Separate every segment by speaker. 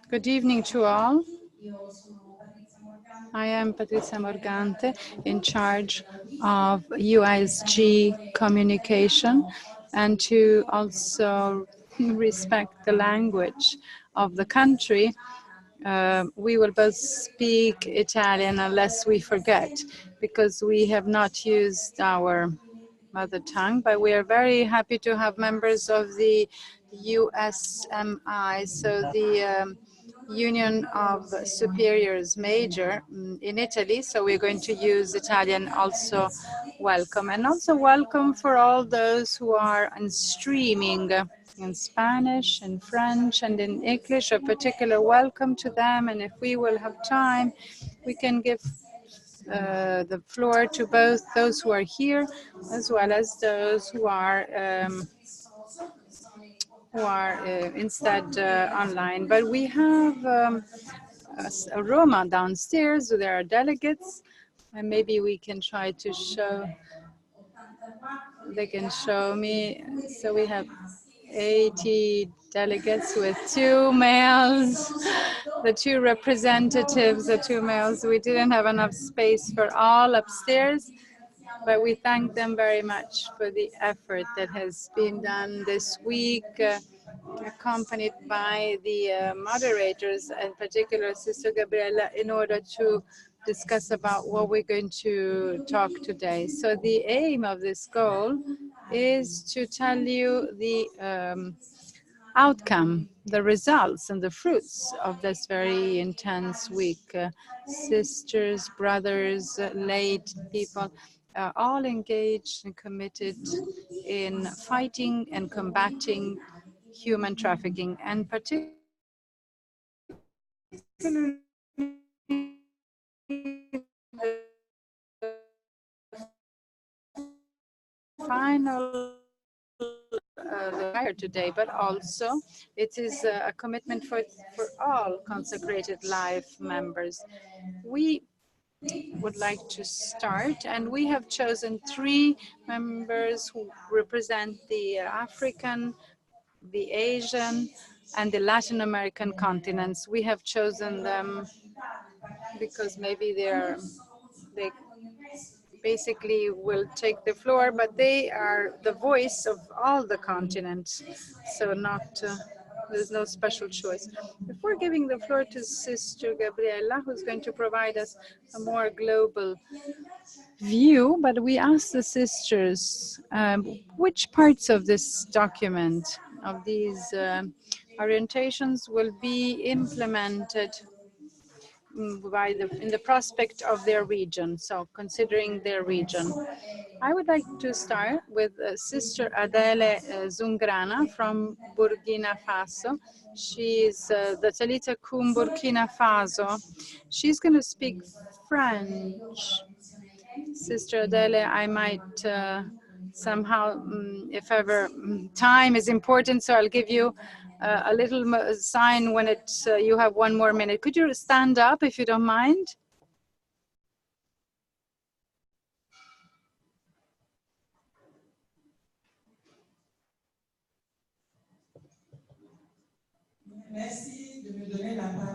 Speaker 1: Good evening to all. I am Patrizia Morgante, in charge of USG communication, and to also respect the language of the country. We will both speak Italian unless we forget, because we have not used our mother tongue, but we are very happy to have members of the USMI, so the Union of Superiors Major in Italy. So we're going to use Italian also. Welcome, and also welcome for all those who are on streaming in Spanish, in French, and in English. A particular welcome to them, and if we will have time, we can give the floor to both those who are here as well as those who are instead online. But we have a Roma downstairs. So there are delegates, and maybe we can try to show. They can show me. So we have 80 delegates with 2 males, the 2 representatives, the 2 males. We didn't have enough space for all upstairs, but we thank them very much for the effort that has been done this week, accompanied by the moderators, in particular Sister Gabriella, in order to discuss about what we're going to talk today. So the aim of this goal is to tell you the outcome, the results and the fruits of this very intense week. Sisters, brothers, lay people, all engaged and committed in fighting and combating human trafficking, and particularly final today, but also it is a commitment for all consecrated life members. We would like to start, and we have chosen 3 members who represent the African, the Asian, and the Latin American continents. We have chosen them because maybe they basically will take the floor, but they are the voice of all the continents, so there's no special choice. Before giving the floor to Sister Gabriella, who's going to provide us a more global view, but we asked the sisters which parts of this document, of these orientations, will be implemented in the prospect of their region, so considering their region. I would like to start with Sister Adele Zungrana from Burkina Faso. She is the Talitha Kum Burkina Faso. She's going to speak French. Sister Adele, I might somehow, if ever, time is important, so I'll give you a little sign when you have 1 more minute. Could you stand up if you don't mind?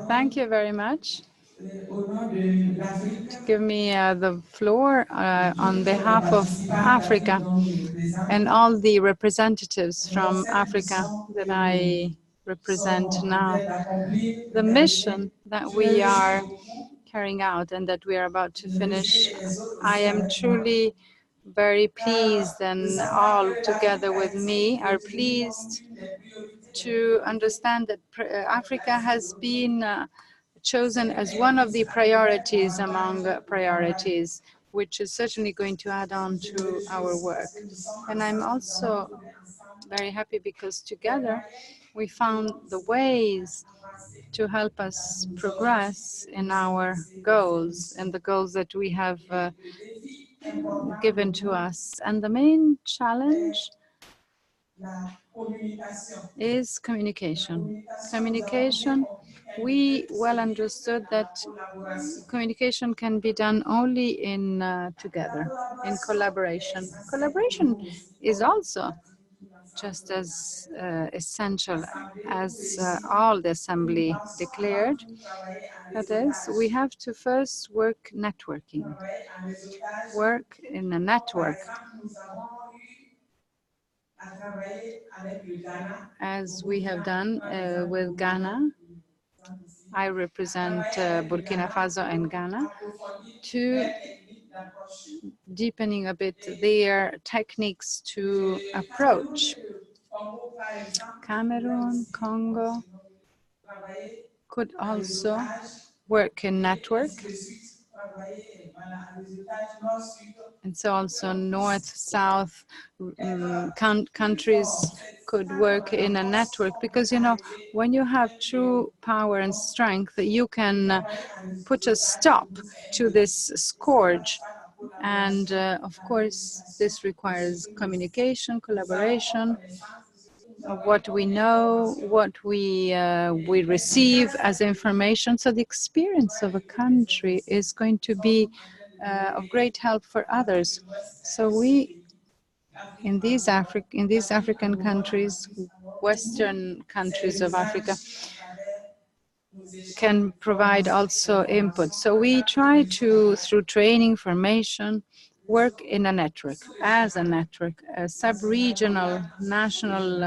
Speaker 1: Thank you very much. To give me the floor on behalf of Africa and all the representatives from Africa that I represent now. The mission that we are carrying out and that we are about to finish, I am truly very pleased, and all together with me are pleased to understand that Africa has been chosen as one of the priorities among priorities, which is certainly going to add on to our work. And I'm also very happy because together we found the ways to help us progress in our goals and the goals that we have given to us. And the main challenge is communication. Communication, we well understood that communication can be done only together, in collaboration. Collaboration is also just as essential as all the Assembly declared. That is, we have to first work networking, work in a network. As we have done with Ghana, I represent Burkina Faso and Ghana, to deepening a bit their techniques to approach. Cameroon, Congo could also work in network. And so also north-south countries could work in a network, because, you know, when you have true power and strength, you can put a stop to this scourge. And of course, this requires communication, collaboration, what we know, what we receive as information. So the experience of a country is going to be of great help for others. So we, in these African countries, Western countries of Africa, can provide also input. So we try to, through training, formation, work in a network, as a network, a sub-regional, national,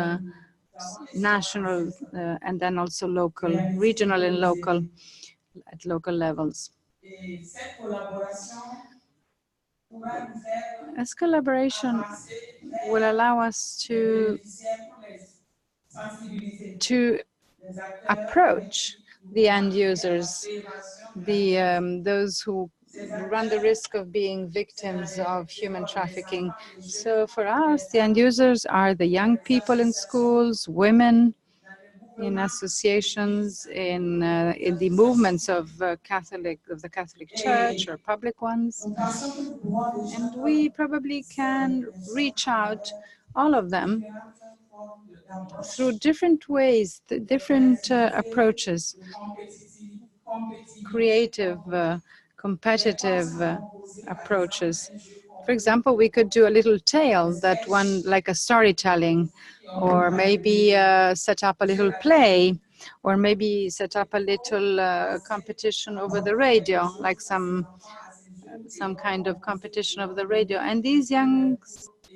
Speaker 1: and then also local, regional and local, at local levels. This collaboration will allow us to approach the end users, those who run the risk of being victims of human trafficking. So for us, the end users are the young people in schools, women, in associations, in the movements of the Catholic Church or public ones. And we probably can reach out all of them through different ways, different approaches, creative, competitive approaches. For example, we could do a little tale, that one like a storytelling, or maybe set up a little play, or maybe set up a little competition over the radio, like some kind of competition over the radio. And these young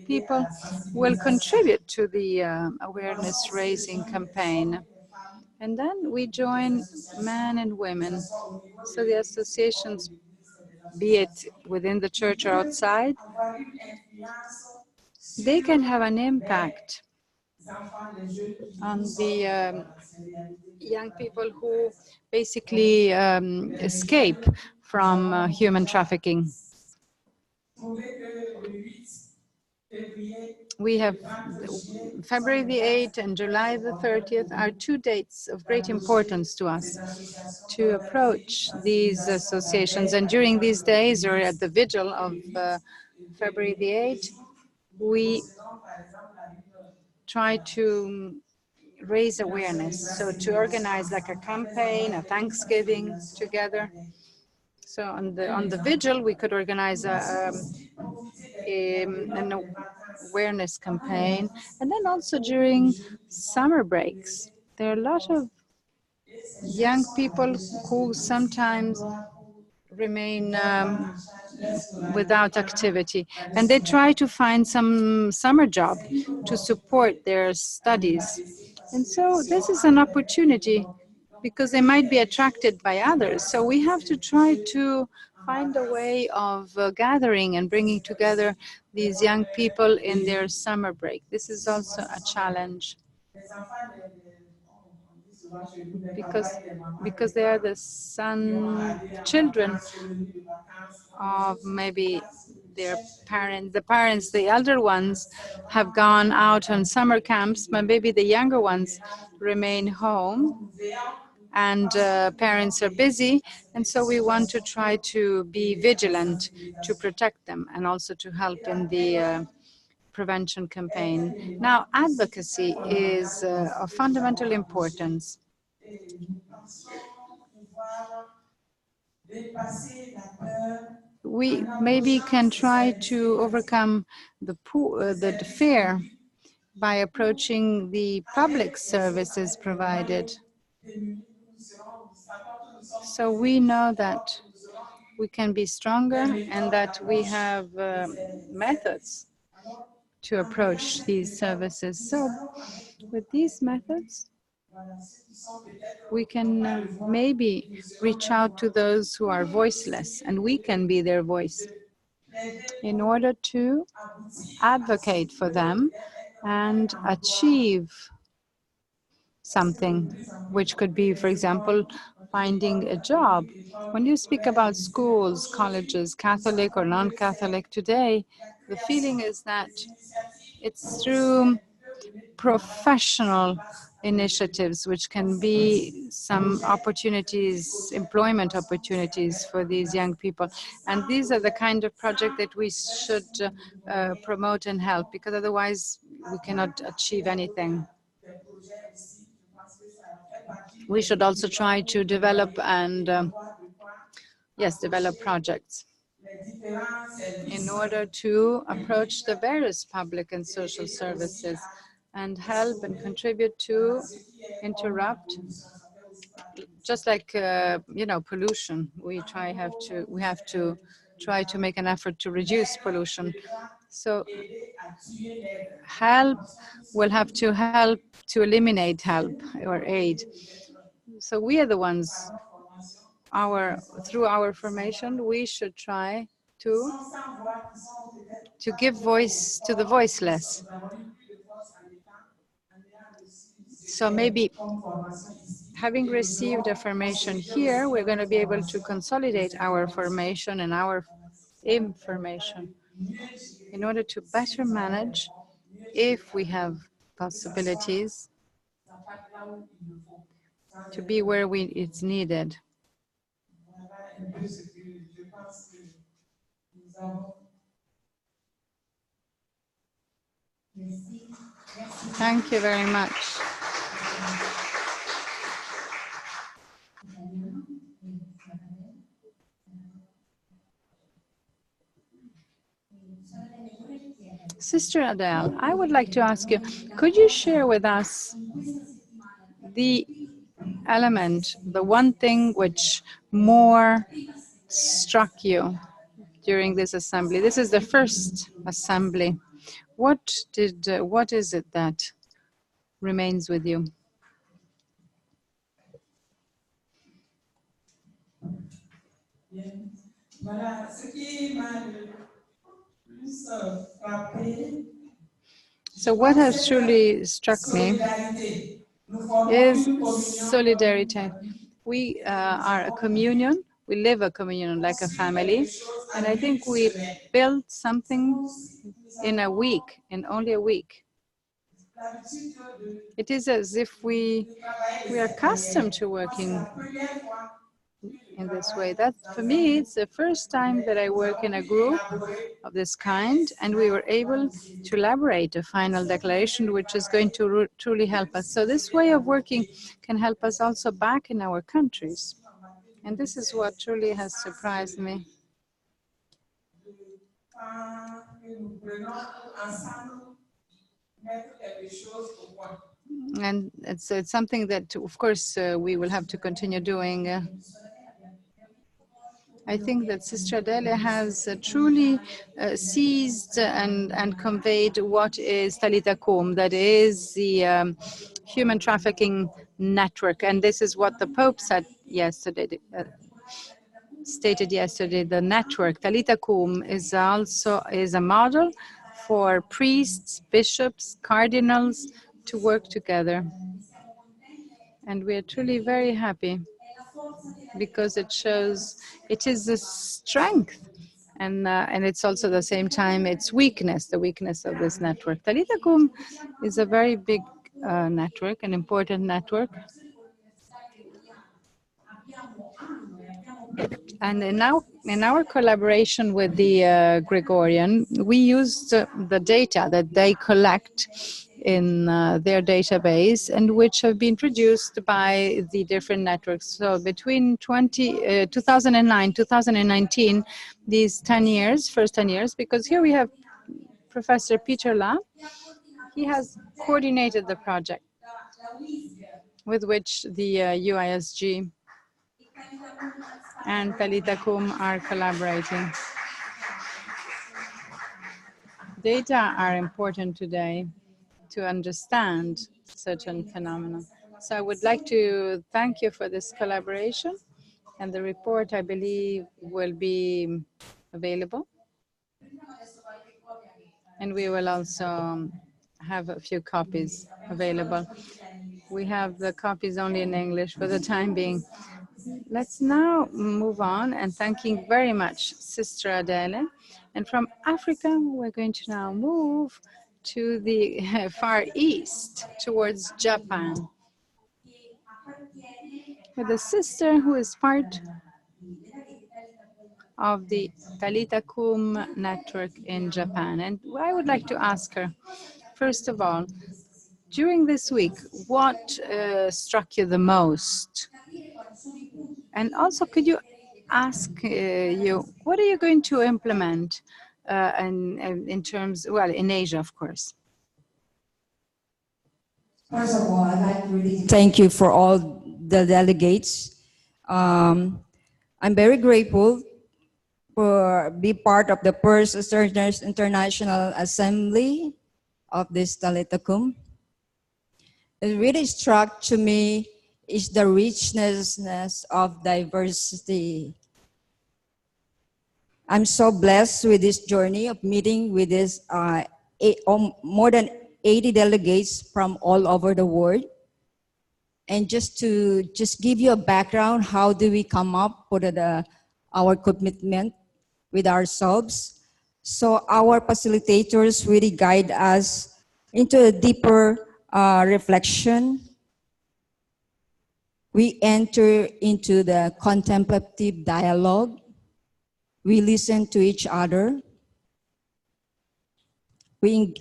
Speaker 1: people will contribute to the awareness raising campaign. And then we join men and women. So the associations, be it within the church or outside, they can have an impact on the young people who basically escape from human trafficking. We have February the 8th and July the 30th are two dates of great importance to us to approach these associations. And during these days, or at the vigil of February the 8th, we try to raise awareness. So to organize like a campaign, a Thanksgiving together. So on the vigil, we could organize an awareness campaign. And then also during summer breaks, there are a lot of young people who sometimes remain without activity, and they try to find some summer job to support their studies. And so this is an opportunity, because they might be attracted by others. So we have to try to find a way of gathering and bringing together these young people in their summer break. This is also a challenge, because they are the children of maybe their parents. The elder ones have gone out on summer camps, but maybe the younger ones remain home, and parents are busy. And so we want to try to be vigilant to protect them, and also to help in the prevention campaign. Now, advocacy is of fundamental importance. We maybe can try to overcome the fear by approaching the public services provided. So we know that we can be stronger and that we have methods to approach these services. So with these methods, we can maybe reach out to those who are voiceless, and we can be their voice in order to advocate for them and achieve something, which could be, for example, finding a job. When you speak about schools, colleges, Catholic or non-Catholic today, the feeling is that it's through professional initiatives, which can be some opportunities, employment opportunities for these young people. And these are the kind of project that we should promote and help, because otherwise we cannot achieve anything. We should also try to develop and, yes, develop projects in order to approach the various public and social services and help and contribute to interrupt, just like pollution. We have to try to make an effort to reduce pollution. So help will have to help to eliminate help or aid. So we are the ones. Through our formation, we should try to give voice to the voiceless. So maybe having received a formation here, we're going to be able to consolidate our formation and our information in order to better manage, if we have possibilities, to be where it's needed. Thank you very much. Sister Adele, I would like to ask you, could you share with us the element, the one thing which more struck you during this assembly? This is the first assembly. What is it that remains with you? So what has truly struck me is solidarity. We are a communion. We live a communion like a family. And I think we built something in a week, in only a week. It is as if we are accustomed to working in this way. That, for me, it's the first time that I work in a group of this kind, and we were able to elaborate a final declaration which is going to truly help us. So this way of working can help us also back in our countries. And this is what truly has surprised me. And it's something that, of course, we will have to continue doing. I think that Sister Adele has truly seized and conveyed what is Talitha Kum, that is the human trafficking network. And this is what the Pope said yesterday, stated yesterday. The network, Talitha Kum, is a model for priests, bishops, cardinals to work together. And we are truly very happy, because it shows it is the strength and it's also the same time its weakness, the weakness of this network. Talitha Kum is a very big network, an important network. And in our collaboration with the Gregorian, we used the data that they collect in their database and which have been produced by the different networks. So between 2009, 2019, these 10 years, first 10 years, because here we have Professor Peter La, He has coordinated the project with which the UISG and Talitha Kum are collaborating. Data are important today to understand certain phenomena. So I would like to thank you for this collaboration, and the report, I believe, will be available. And we will also have a few copies available. We have the copies only in English for the time being. Let's now move on, and thanking very much Sister Adele. And from Africa, we're going to now move to the Far East, towards Japan, with a sister who is part of the Talitha Kum network in Japan. And I would like to ask her, first of all, during this week, what struck you the most? And also, could you ask what are you going to implement in terms, well, in Asia, of course?
Speaker 2: First of all, I'd like to really thank you for all the delegates. I'm very grateful for being part of the first International Assembly of this Talitha Kum. It really struck to me is the richness of diversity. I'm so blessed with this journey of meeting with this more than 80 delegates from all over the world. And just to give you a background, how do we come up with our commitment with ourselves? So our facilitators really guide us into a deeper reflection. We enter into the contemplative dialogue. We listen to each other.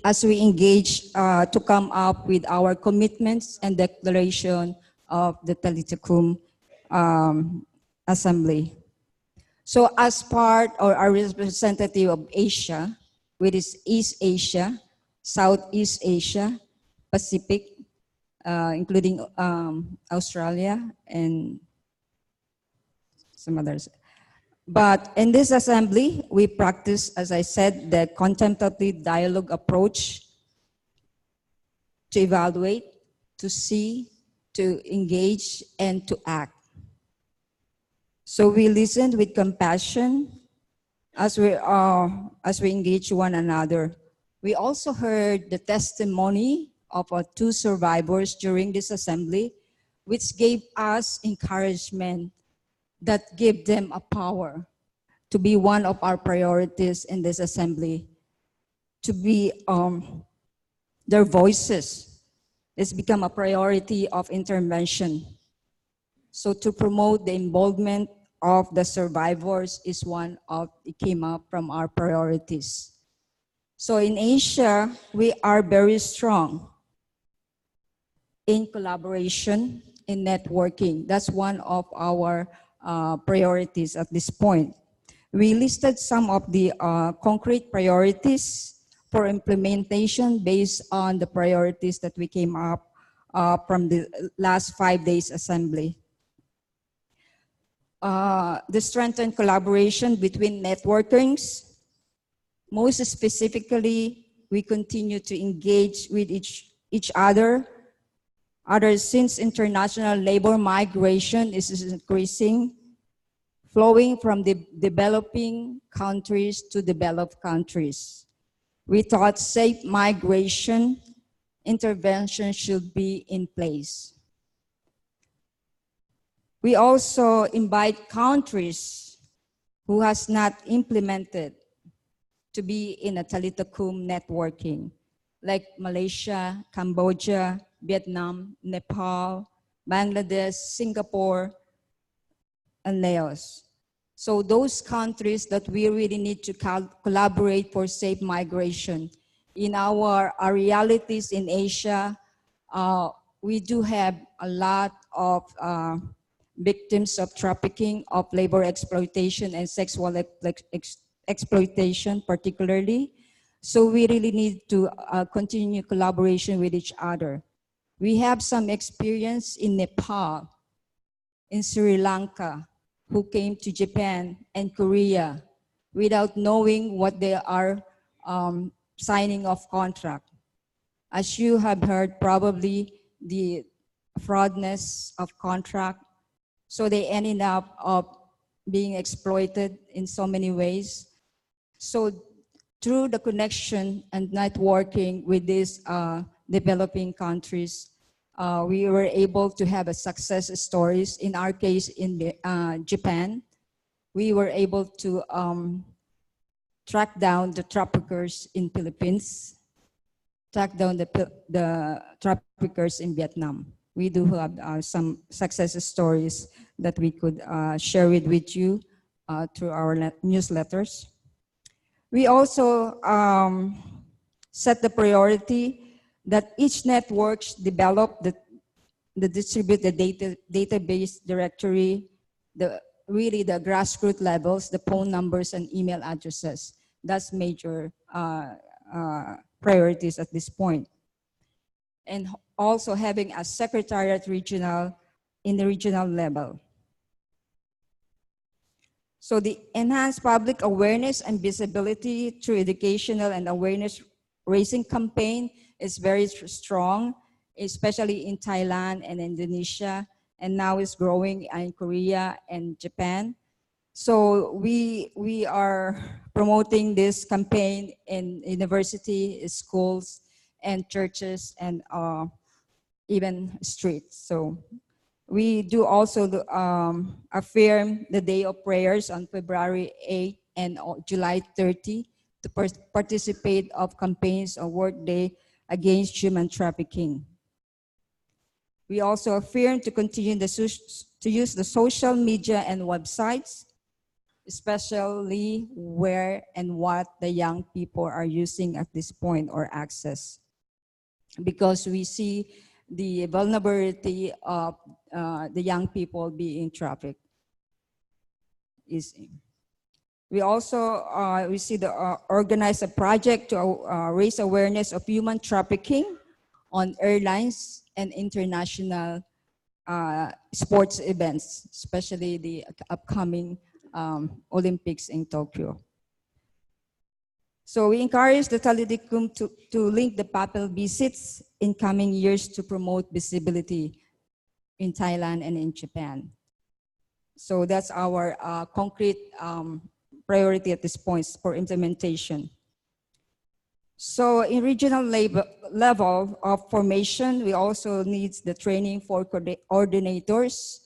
Speaker 2: As we engage to come up with our commitments and declaration of the Talitha Kum Assembly. So as part or a representative of Asia, which is East Asia, Southeast Asia, Pacific, including Australia and some others. But in this assembly, we practice, as I said, the contemplative dialogue approach to evaluate, to see, to engage, and to act. So we listened with compassion as we engage one another. We also heard the testimony of our two survivors during this assembly, which gave us encouragement that gave them a power to be one of our priorities in this assembly, to be their voices. It's become a priority of intervention. So to promote the involvement of the survivors is it came up from our priorities. So in Asia, we are very strong in collaboration, in networking. That's one of our priorities at this point. We listed some of the concrete priorities for implementation based on the priorities that we came up from the last 5 days assembly. The strengthened collaboration between networkings. Most specifically, we continue to engage with each other. Since international labor migration is increasing, flowing from the developing countries to developed countries. We thought safe migration intervention should be in place. We also invite countries who has not implemented to be in a Talitha Kum networking, like Malaysia, Cambodia, Vietnam, Nepal, Bangladesh, Singapore, and Laos. So those countries that we really need to collaborate for safe migration. In our realities in Asia, we do have a lot of victims of trafficking, of labor exploitation and sexual exploitation particularly. So we really need to continue collaboration with each other. We have some experience in Nepal, in Sri Lanka, who came to Japan and Korea without knowing what they are signing off contract. As you have heard, probably the fraudness of contract, so they ended up being exploited in so many ways. So through the connection and networking with these developing countries, we were able to have a success stories. In our case, in Japan, we were able to track down the traffickers in Philippines, track down the traffickers in Vietnam. We do have some success stories that we could share with you through our newsletters. We also set the priority that each network develop the distribute the database directory, really the grassroots levels, the phone numbers and email addresses. That's major priorities at this point. And also having a secretariat in the regional level. So the enhanced public awareness and visibility through educational and awareness raising campaign is very strong, especially in Thailand and Indonesia, and now it's growing in Korea and Japan. So we are promoting this campaign in university, schools, and churches, and even streets. So we do also affirm the day of prayers on February 8 and July 30 to participate of campaigns on World Day against human trafficking. We also affirm to continue to use the social media and websites, especially where and what the young people are using at this point or access. Because we see the vulnerability of the young people being trafficked. We also we see the organize a project to raise awareness of human trafficking on airlines and international sports events, especially the upcoming Olympics in Tokyo. So we encourage the Talitha Kum to link the papal visits in coming years to promote visibility in Thailand and in Japan. So that's our concrete priority at this point for implementation. So in regional level of formation, we also need the training for coordinators.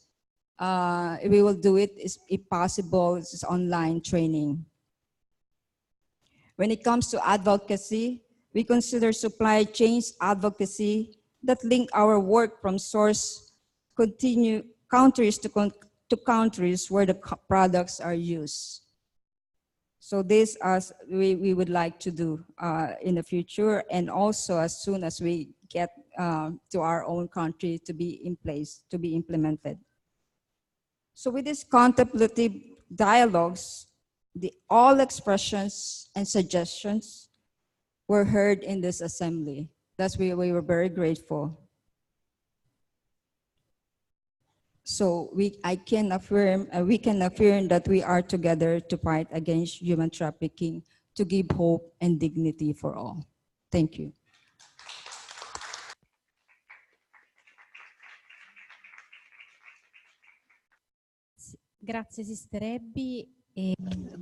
Speaker 2: We will do it, if possible, it's online training. When it comes to advocacy, we consider supply chains advocacy that link our work from source countries to countries where the products are used. So this we would like to do in the future, and also as soon as we get to our own country to be in place, to be implemented. So with these contemplative dialogues, all expressions and suggestions were heard in this assembly. That's why we were very grateful. So we can affirm that we are together to fight against human trafficking, to give hope and dignity for all. Thank you.
Speaker 3: Grazie, Sister Abby.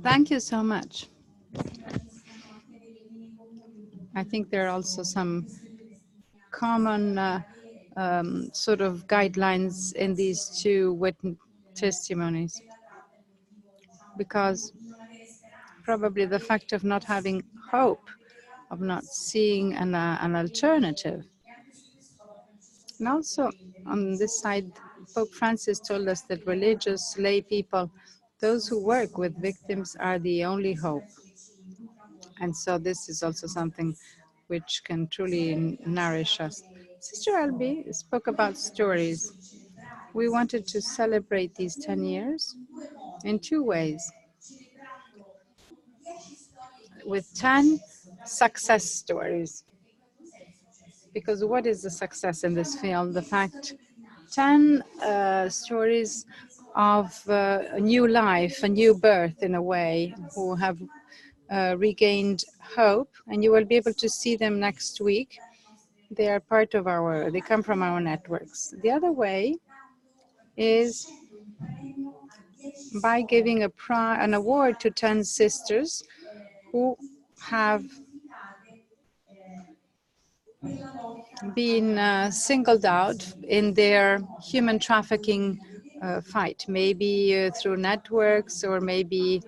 Speaker 1: Thank you so much. I think there are also some common sort of guidelines in these two witness testimonies, because probably the fact of not having hope, of not seeing an alternative. And also on this side, Pope Francis told us that religious lay people, those who work with victims, are the only hope. And so this is also something which can truly nourish us. Sister Albi spoke about stories. We wanted to celebrate these 10 years in two ways. With 10 success stories. Because what is the success in this field? The fact 10 stories of a new life, a new birth in a way, who have regained hope, and you will be able to see them next week. They are part of they come from our networks. The other way is by giving an award to 10 sisters who have been singled out in their human trafficking fight, maybe through networks, or maybe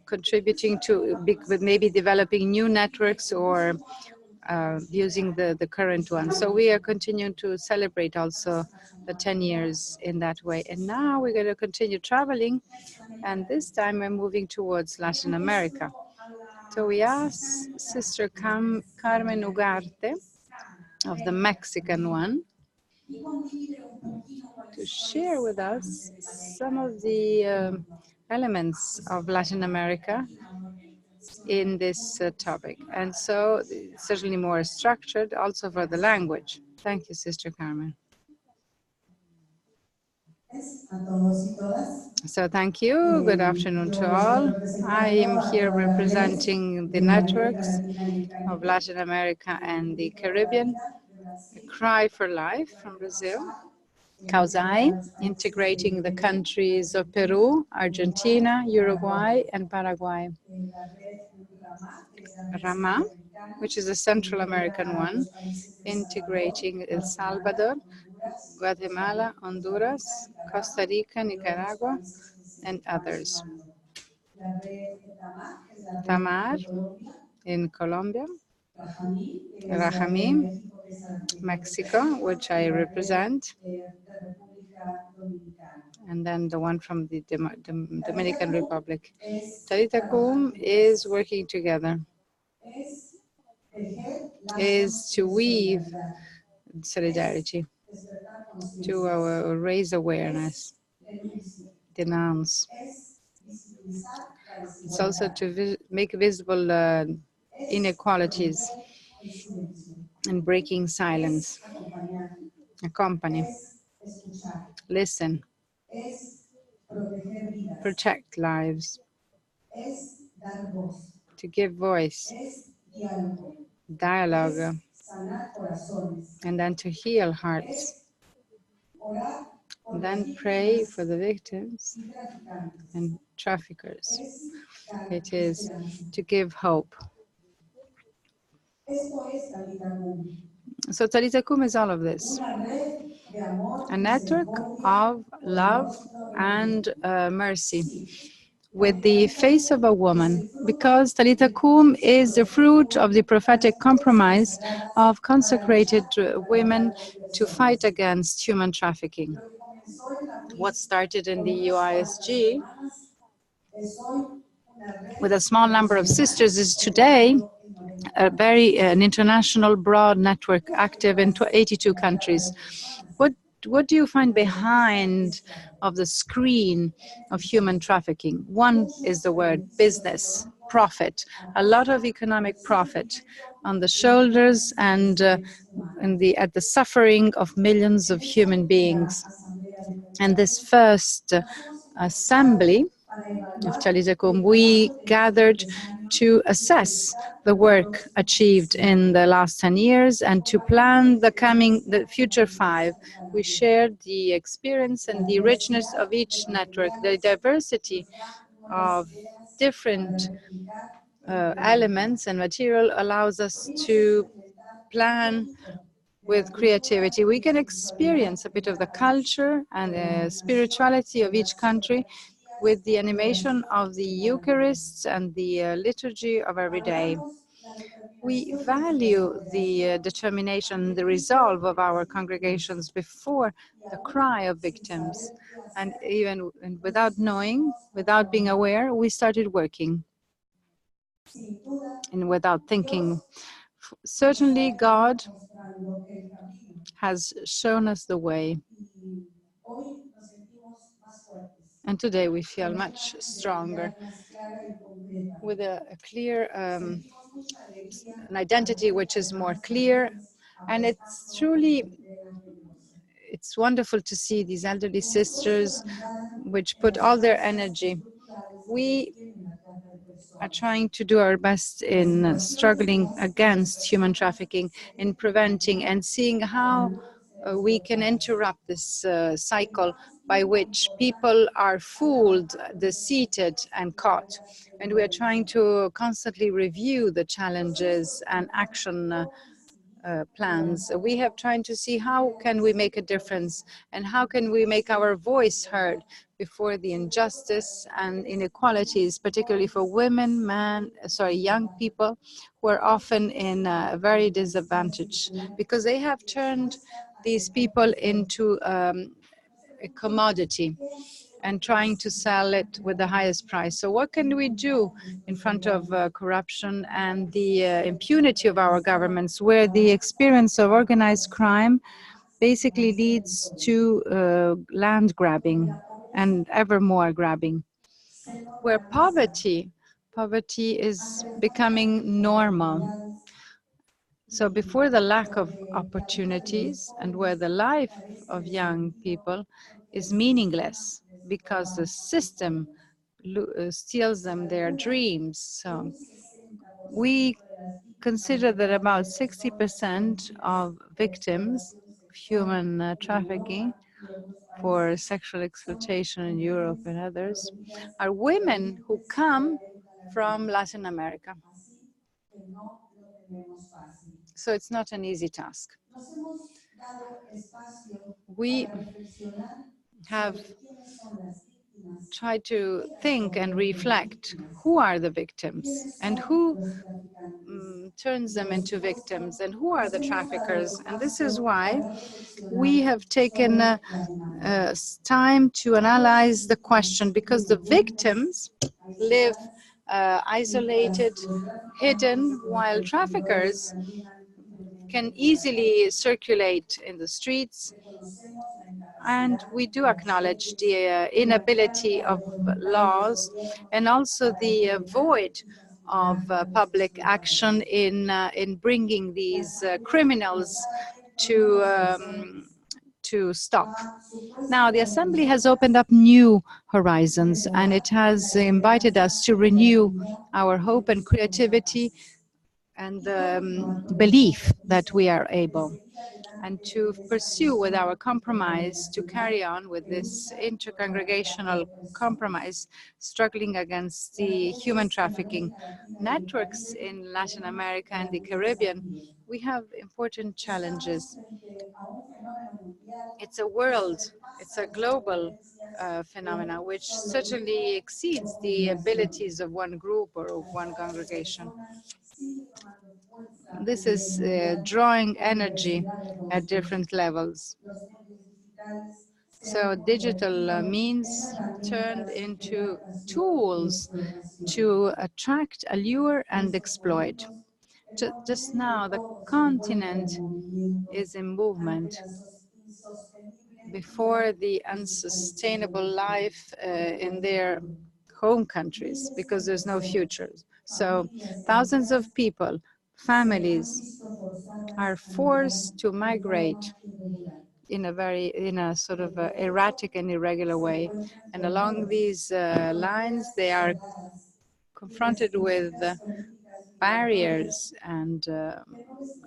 Speaker 1: contributing to, maybe developing new networks, or using the current one. So we are continuing to celebrate also the 10 years in that way. And now we're going to continue traveling, and this time we're moving towards Latin America. So we asked Sister Carmen Ugarte, of the Mexican one, to share with us some of the elements of Latin America in this topic. And so it's certainly more structured also for the language. Thank you, Sister Carmen. So thank you. Good afternoon to all. I am here representing the networks of Latin America and the Caribbean. A Cry for Life from Brazil. Causai, integrating the countries of Peru, Argentina, Uruguay, and Paraguay. Rama, which is a Central American one, integrating El Salvador, Guatemala, Honduras, Costa Rica, Nicaragua, and others. Tamar in Colombia, Rajamí, Mexico, which I represent, and then the one from the Dominican Republic. Talitha Kum is working together, is to weave solidarity, to raise awareness, denounce. It's also to make visible inequalities and breaking silence. Accompany, listen, protect lives, to give voice, dialogue, and then to heal hearts. And then pray for the victims and traffickers. It is to give hope. So Talitha Kum is all of this. A network of love and mercy with the face of a woman, because Talitha Kum is the fruit of the prophetic compromise of consecrated women to fight against human trafficking. What started in the UISG with a small number of sisters is today an international broad network active in 82 countries. What do you find behind of the screen of human trafficking? One is the word business, profit, a lot of economic profit on the shoulders and at the suffering of millions of human beings. And this first assembly of Talitha Kum, we gathered to assess the work achieved in the last 10 years and to plan the future 5. We shared the experience and the richness of each network, the diversity of different elements and material allows us to plan with creativity. We can experience a bit of the culture and the spirituality of each country with the animation of the Eucharist and the liturgy of every day. We value the determination, the resolve of our congregations before the cry of victims. And even without knowing, without being aware, we started working. And without thinking, certainly God has shown us the way. And today we feel much stronger with a clear an identity which is more clear. And it's wonderful to see these elderly sisters which put all their energy. We are trying to do our best in struggling against human trafficking, in preventing and seeing how we can interrupt this cycle by which people are fooled, deceived, and caught. And we are trying to constantly review the challenges and action plans. We have trying to see how can we make a difference and how can we make our voice heard before the injustice and inequalities, particularly for women, young people who are often in a very disadvantaged because they have turned these people into a commodity and trying to sell it with the highest price. So what can we do in front of corruption and the impunity of our governments, where the experience of organized crime basically leads to land grabbing and ever more grabbing, where poverty is becoming normal. So before the lack of opportunities and where the life of young people is meaningless because the system steals them their dreams. So we consider that about 60% of victims of human trafficking for sexual exploitation in Europe and others are women who come from Latin America. So it's not an easy task. We have tried to think and reflect who are the victims and who turns them into victims and who are the traffickers. And this is why we have taken time to analyze the question, because the victims live isolated, hidden, while traffickers can easily circulate in the streets. And we do acknowledge the inability of laws and also the void of public action in bringing these criminals to stop. Now, the Assembly has opened up new horizons, and it has invited us to renew our hope and creativity and belief that we are able, and to pursue with our compromise, to carry on with this intercongregational compromise, struggling against the human trafficking networks in Latin America and the Caribbean. We have important challenges. It's a global phenomena, which certainly exceeds the abilities of one group or of one congregation. This is drawing energy at different levels. So digital means turned into tools to attract, allure, and exploit. Just now, the continent is in movement before the unsustainable life in their home countries, because there's no future. So thousands of people, families, are forced to migrate in a sort of erratic and irregular way. And along these lines, they are confronted with barriers and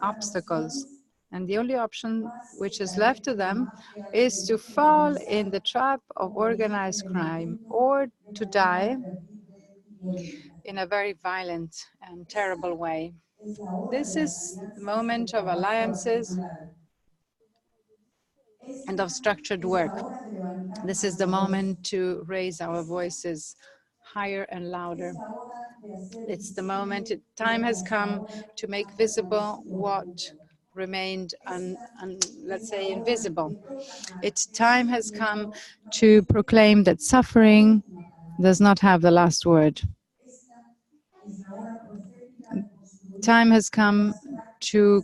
Speaker 1: obstacles. And the only option which is left to them is to fall in the trap of organized crime or to die in a very violent and terrible way. This is the moment of alliances and of structured work. This is the moment to raise our voices higher and louder. It's the moment, time has come to make visible what remained, let's say, invisible. Time has come to proclaim that suffering does not have the last word. Time has come to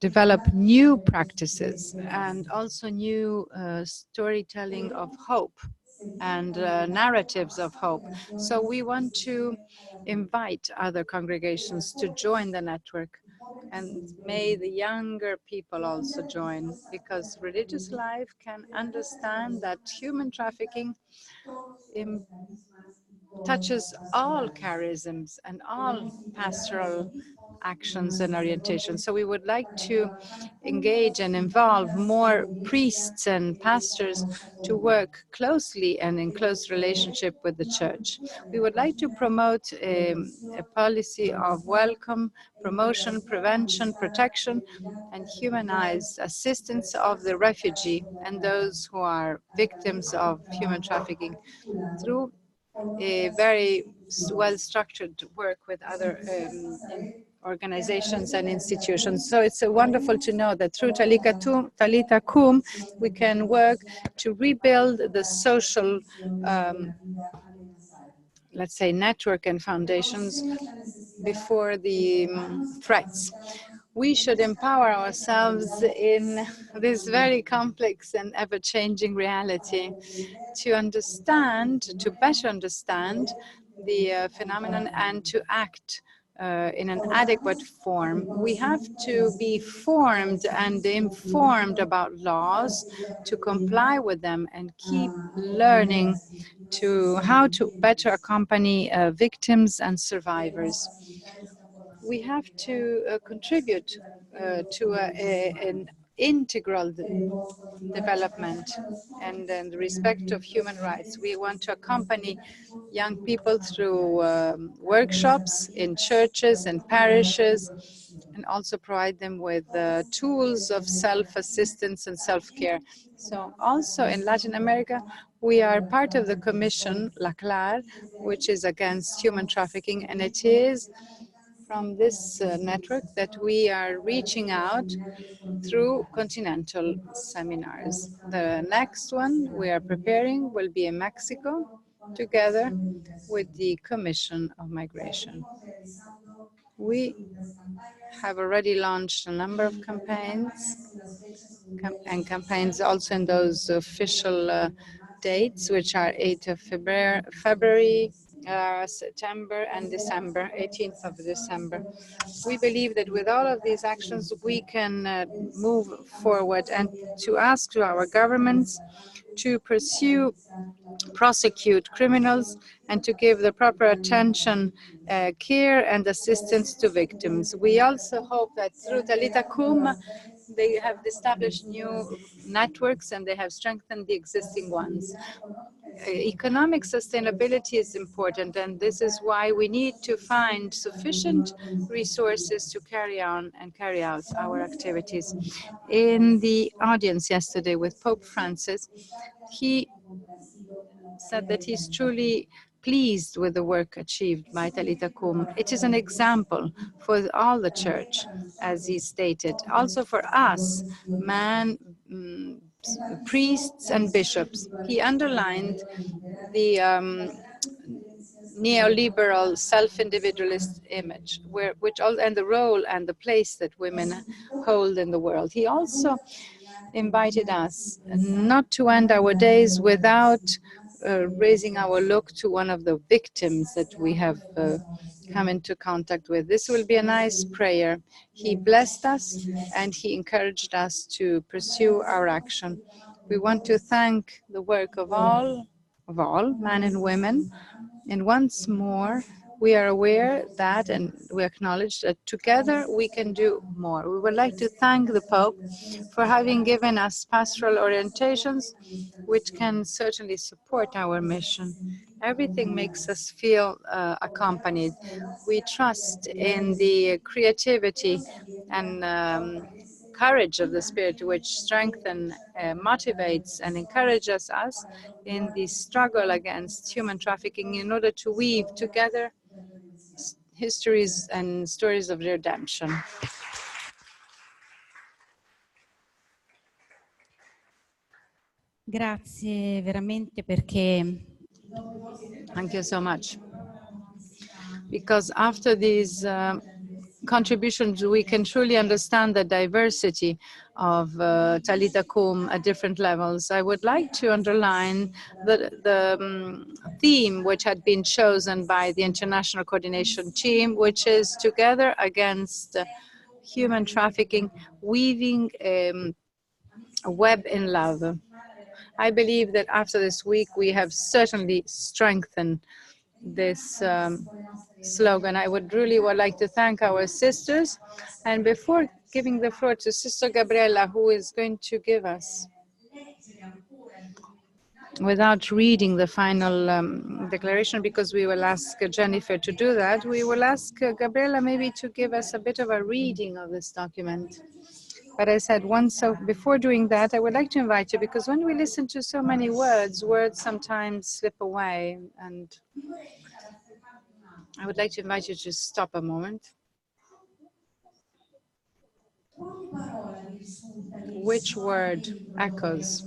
Speaker 1: develop new practices and also new storytelling of hope and narratives of hope. So we want to invite other congregations to join the network, and may the younger people also join, because religious life can understand that human trafficking touches all charisms and all pastoral actions and orientations. So we would like to engage and involve more priests and pastors to work closely and in close relationship with the church. We would like to promote a policy of welcome, promotion, prevention, protection, and humanized assistance of the refugee and those who are victims of human trafficking through a very well-structured work with other organizations and institutions. So it's wonderful to know that through Talitha Kum, we can work to rebuild the social, let's say, network and foundations before the threats. We should empower ourselves in this very complex and ever-changing reality to understand, to better understand the phenomenon and to act in an adequate form. We have to be formed and informed about laws, to comply with them and keep learning to how to better accompany victims and survivors. We have to contribute to an integral development and the respect of human rights. We want to accompany young people through workshops in churches and parishes, and also provide them with tools of self-assistance and self-care. So also in Latin America, we are part of the commission, La CLAR, which is against human trafficking, and it is from this network that we are reaching out through continental seminars. The next one we are preparing will be in Mexico, together with the Commission of Migration. We have already launched a number of campaigns, and campaigns also in those official dates, which are 8th of February, September and December, 18th of December. We believe that with all of these actions, we can move forward and to ask to our governments to prosecute criminals and to give the proper attention, care and assistance to victims. We also hope that through Talitha Kum, they have established new networks and they have strengthened the existing ones. Economic sustainability is important, and this is why we need to find sufficient resources to carry on and carry out our activities. In the audience yesterday with Pope Francis, he said that he's truly pleased with the work achieved by Talitha Kum. It is an example for all the church, as he stated, also for us, priests and bishops. He underlined the neoliberal self-individualist image, and the role and the place that women hold in the world. He also invited us not to end our days without raising our look to one of the victims that we have come into contact with. This will be a nice prayer. He blessed us and he encouraged us to pursue our action. We want to thank the work of all, men and women. And once more, we are aware that, and we acknowledge that together we can do more. We would like to thank the Pope for having given us pastoral orientations, which can certainly support our mission. Everything makes us feel accompanied. We trust in the creativity and courage of the Spirit, which strengthens, motivates, and encourages us in the struggle against human trafficking in order to weave together histories and stories of redemption.
Speaker 3: Grazie veramente perché
Speaker 1: Thank you so much. Because after these contributions, we can truly understand the diversity of Talitha Kum at different levels. I would like to underline the theme which had been chosen by the International Coordination Team, which is Together Against Human Trafficking, Weaving a Web in Love. I believe that after this week, we have certainly strengthened this slogan. I would like to thank our sisters. And before giving the floor to Sister Gabriella, who is going to give us, without reading the final declaration, because we will ask Jennifer to do that, we will ask Gabriella maybe to give us a bit of a reading of this document. But I said once, so before doing that, I would like to invite you, because when we listen to so many words, words sometimes slip away, and I would like to invite you to stop a moment. Which word echoes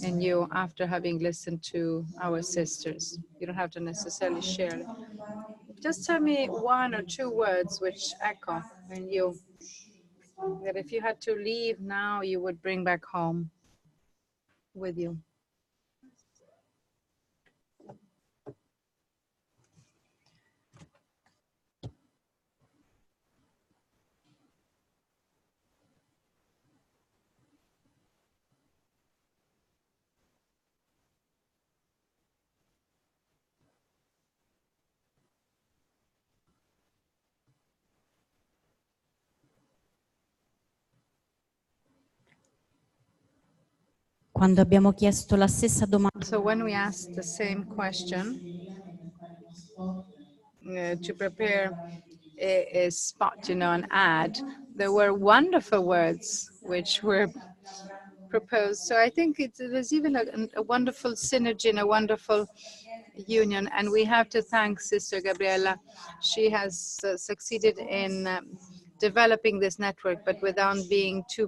Speaker 1: in you after having listened to our sisters? You don't have to necessarily share it. Just tell me one or two words which echo in you, that if you had to leave now, you would bring back home with you.
Speaker 3: Quando abbiamo chiesto la stessa domanda,
Speaker 1: So when we asked the same question to prepare a spot, an ad, there were wonderful words which were proposed. So I think there's even a wonderful synergy and a wonderful union. And we have to thank Sister Gabriella. She has succeeded in developing this network, but without being too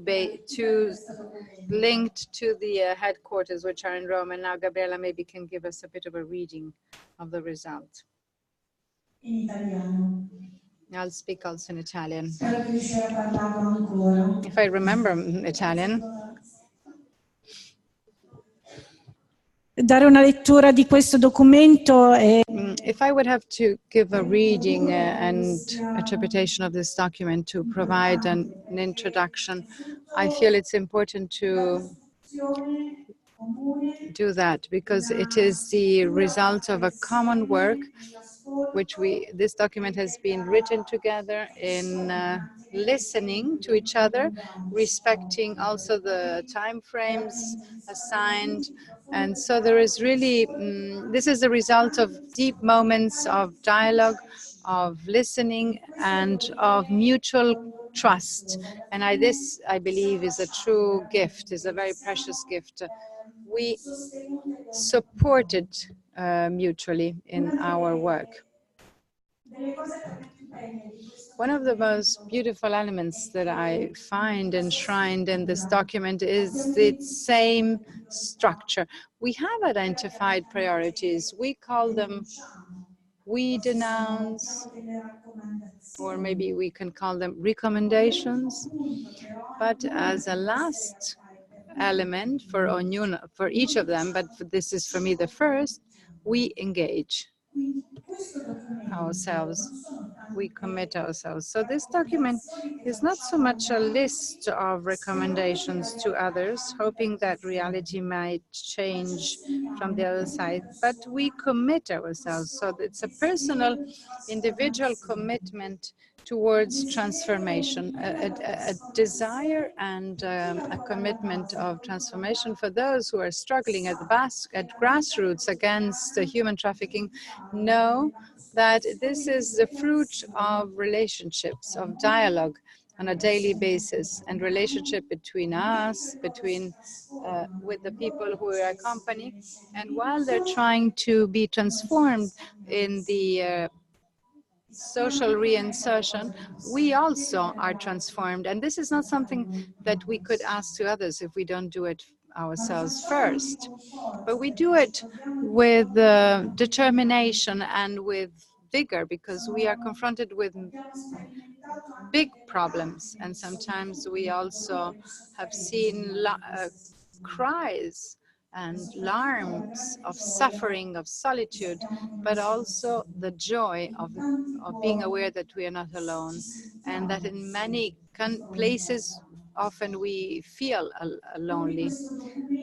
Speaker 1: linked to the headquarters, which are in Rome. And now Gabriella maybe can give us a bit of a reading of the result. I'll speak also in Italian. If I remember Italian.
Speaker 4: Dare una lettura di questo documento
Speaker 1: If I would have to give a reading and interpretation of this document to provide an introduction, I feel it's important to do that because it is the result of a common work which this document has been written together in listening to each other, respecting also the time frames assigned. And so there is really, this is the result of deep moments of dialogue, of listening, and of mutual trust. And this, I believe, is a true gift, is a very precious gift. We supported mutually in our work. One of the most beautiful elements that I find enshrined in this document is its same structure. We have identified priorities. We call them, we denounce, or maybe we can call them recommendations. But as a last element for each of them, but this is for me the first, we engage ourselves, we commit ourselves. So this document is not so much a list of recommendations to others, hoping that reality might change from the other side, but we commit ourselves. So it's a personal, individual commitment towards transformation, a desire and a commitment of transformation for those who are struggling at grassroots against human trafficking. Know that this is the fruit of relationships, of dialogue on a daily basis, and relationship between us, with the people who we accompany. And while they're trying to be transformed in the social reinsertion, we also are transformed. And this is not something that we could ask to others if we don't do it ourselves first. But we do it with determination and with vigor, because we are confronted with big problems, and sometimes we also have seen cries and alarms of suffering, of solitude, but also the joy of being aware that we are not alone, and that in many places often we feel lonely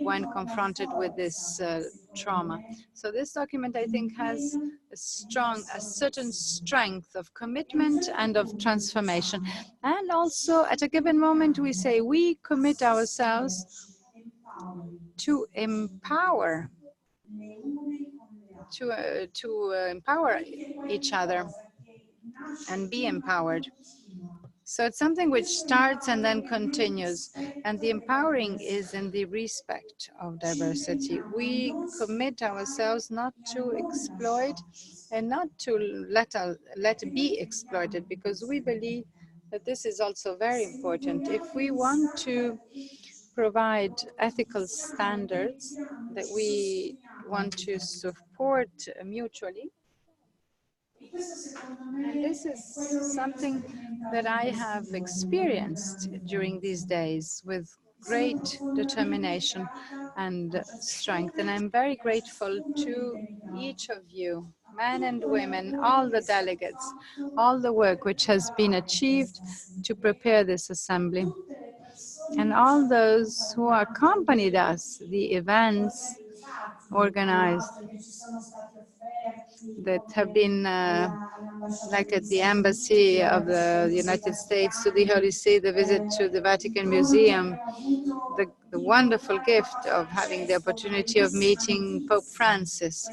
Speaker 1: when confronted with this trauma. So this document, I think, has a certain strength of commitment and of transformation. And also at a given moment we say we commit ourselves to empower, to empower each other and be empowered. So it's something which starts and then continues. And the empowering is in the respect of diversity. We commit ourselves not to exploit and not to let be exploited, because we believe that this is also very important. If we want to provide ethical standards that we want to support mutually, and this is something that I have experienced during these days with great determination and strength. And I'm very grateful to each of you, men and women, all the delegates, all the work which has been achieved to prepare this assembly, and all those who accompanied us, the events organized that have been like at the embassy of the United States to the Holy See, the visit to the Vatican Museum, the wonderful gift of having the opportunity of meeting Pope Francis.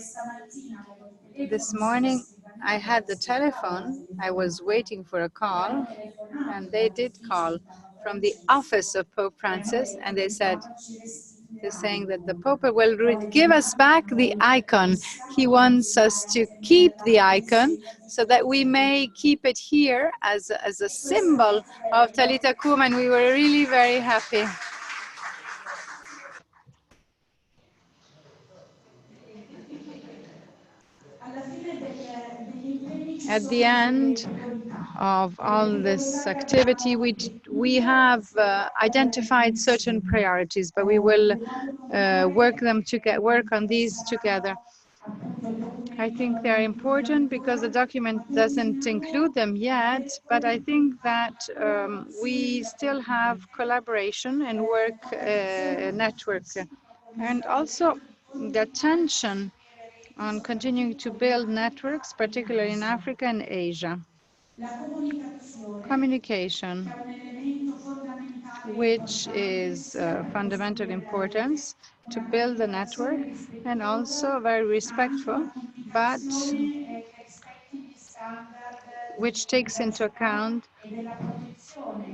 Speaker 1: This morning I had the telephone, I was waiting for a call, and they did call from the office of Pope Francis, and they said, they're saying that the Pope will give us back the icon. He wants us to keep the icon so that we may keep it here as a symbol of Talitha Kum, and we were really very happy. At the end of all this activity, we have identified certain priorities, but we will work on these together. I think they're important because the document doesn't include them yet, but I think that we still have collaboration and work network, and also the attention on continuing to build networks, particularly in Africa and Asia. Communication, which is fundamental importance to build the network, and also very respectful, but which takes into account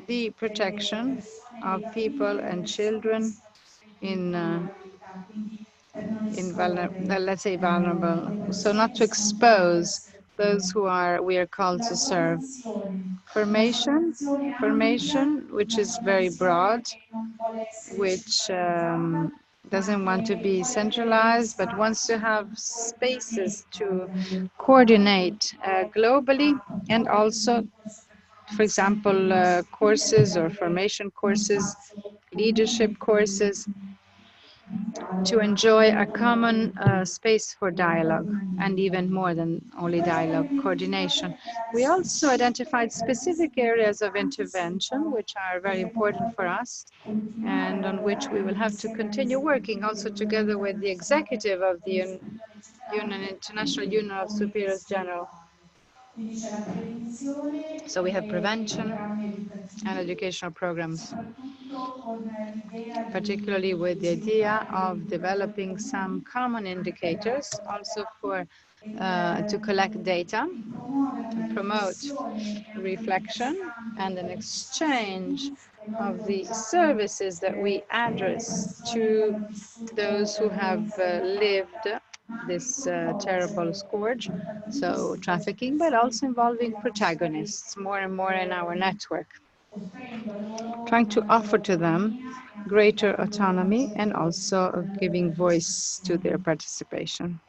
Speaker 1: the protection of people and children let's say vulnerable, so not to expose those who we are called to serve. Formation, which is very broad, which doesn't want to be centralized, but wants to have spaces to coordinate globally, and also, for example, courses or formation courses, leadership courses, to enjoy a common space for dialogue, and even more than only dialogue, coordination. We also identified specific areas of intervention which are very important for us, and on which we will have to continue working also together with the executive of the International Union of Superiors General. So we have prevention and educational programs, particularly with the idea of developing some common indicators also to collect data, to promote reflection and an exchange of the services that we address to those who have lived this terrible scourge, so trafficking, but also involving protagonists more and more in our network, trying to offer to them greater autonomy and also giving voice to their participation.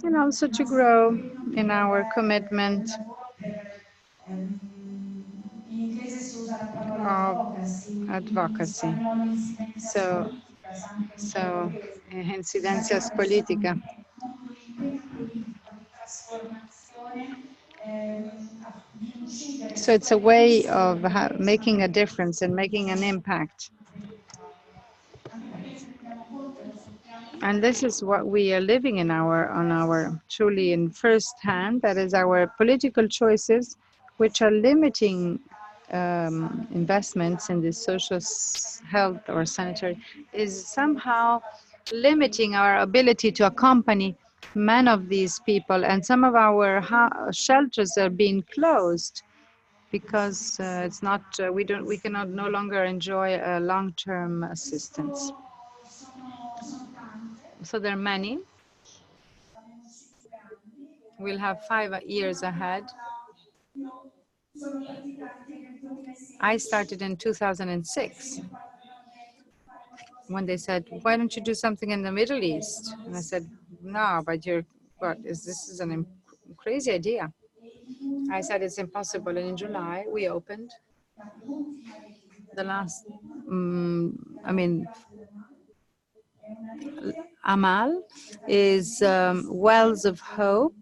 Speaker 1: and also to grow in our commitment of advocacy. So incidencias política. So it's a way of making a difference and making an impact. And this is what we are living in on our truly in first hand. That is our political choices, which are limiting investments in the social health or sanitary, is somehow limiting our ability to accompany many of these people. And some of our shelters are being closed because it's not we cannot no longer enjoy long-term assistance. So there are many. We'll have 5 years ahead. I started in 2006 when they said, "Why don't you do something in the Middle East?" And I said, "No, but this is a crazy idea." I said it's impossible. And in July we opened the last. Amal is Wells of Hope.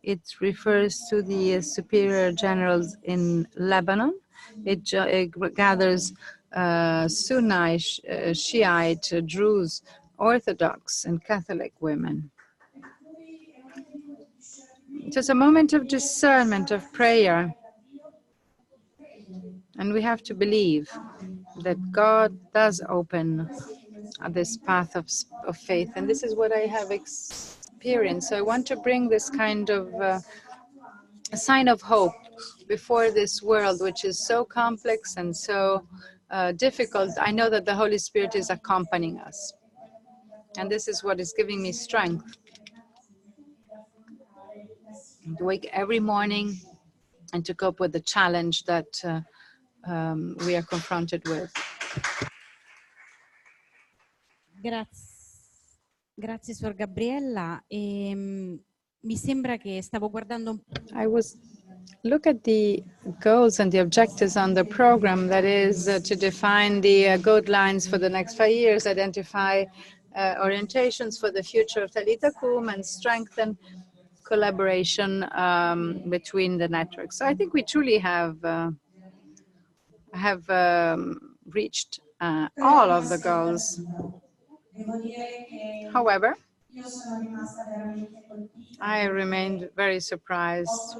Speaker 1: It refers to the superior generals in Lebanon. It gathers Sunni, Shiite, Druze, Orthodox, and Catholic women. It is a moment of discernment, of prayer. And we have to believe that God does open this path of faith. And this is what I have experienced. So I want to bring this kind of a sign of hope before this world, which is so complex and so difficult. I know that the Holy Spirit is accompanying us. And this is what is giving me strength. To wake every morning and to cope with the challenge that we are confronted with.
Speaker 3: Grazie Suor Gabriella. Mi sembra che stavo guardando.
Speaker 1: I was look at the goals and the objectives on the program, that is to define the guidelines for the next 5 years, identify orientations for the future of Talitha Kum, and strengthen collaboration between the networks. So I think we truly have reached all of the goals. However, I remained very surprised.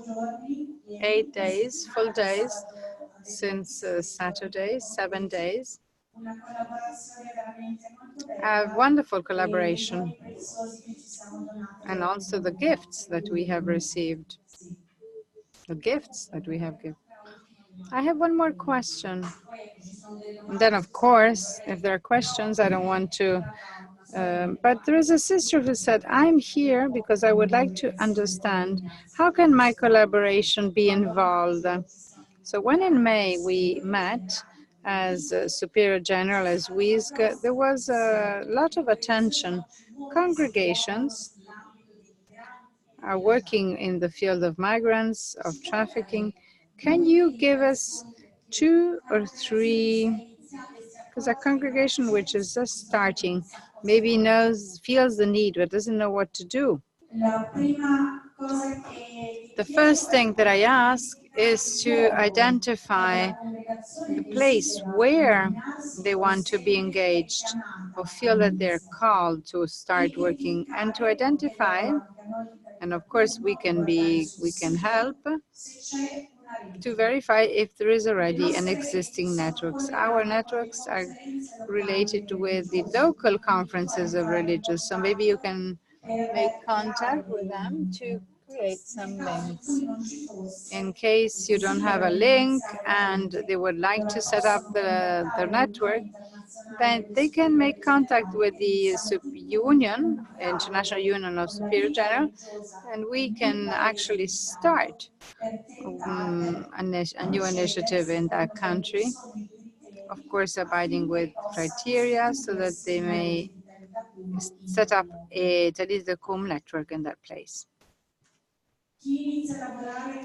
Speaker 1: 8 days, full days, since Saturday, 7 days. A wonderful collaboration. And also the gifts that we have received. The gifts that we have given. I have one more question. And then, of course, if there are questions, I don't want to. But there is a sister who said, "I'm here because I would like to understand how can my collaboration be involved." So when in May we met as Superior General, as WISG, there was a lot of attention. Congregations are working in the field of migrants, of trafficking. Can you give us 2 or 3, because a congregation which is just starting, maybe feels the need, but doesn't know what to do. The first thing that I ask is to identify the place where they want to be engaged or feel that they're called to start working, and to identify, and of course we can help to verify if there is already an existing networks. Our networks are related with the local conferences of religious, so maybe you can make contact with them to create some links. In case you don't have a link and they would like to set up their network, then they can make contact with the union, International Union of Superior General, and we can actually start a new initiative in that country, of course abiding with criteria so that they may set up a Talitha Kum network in that place.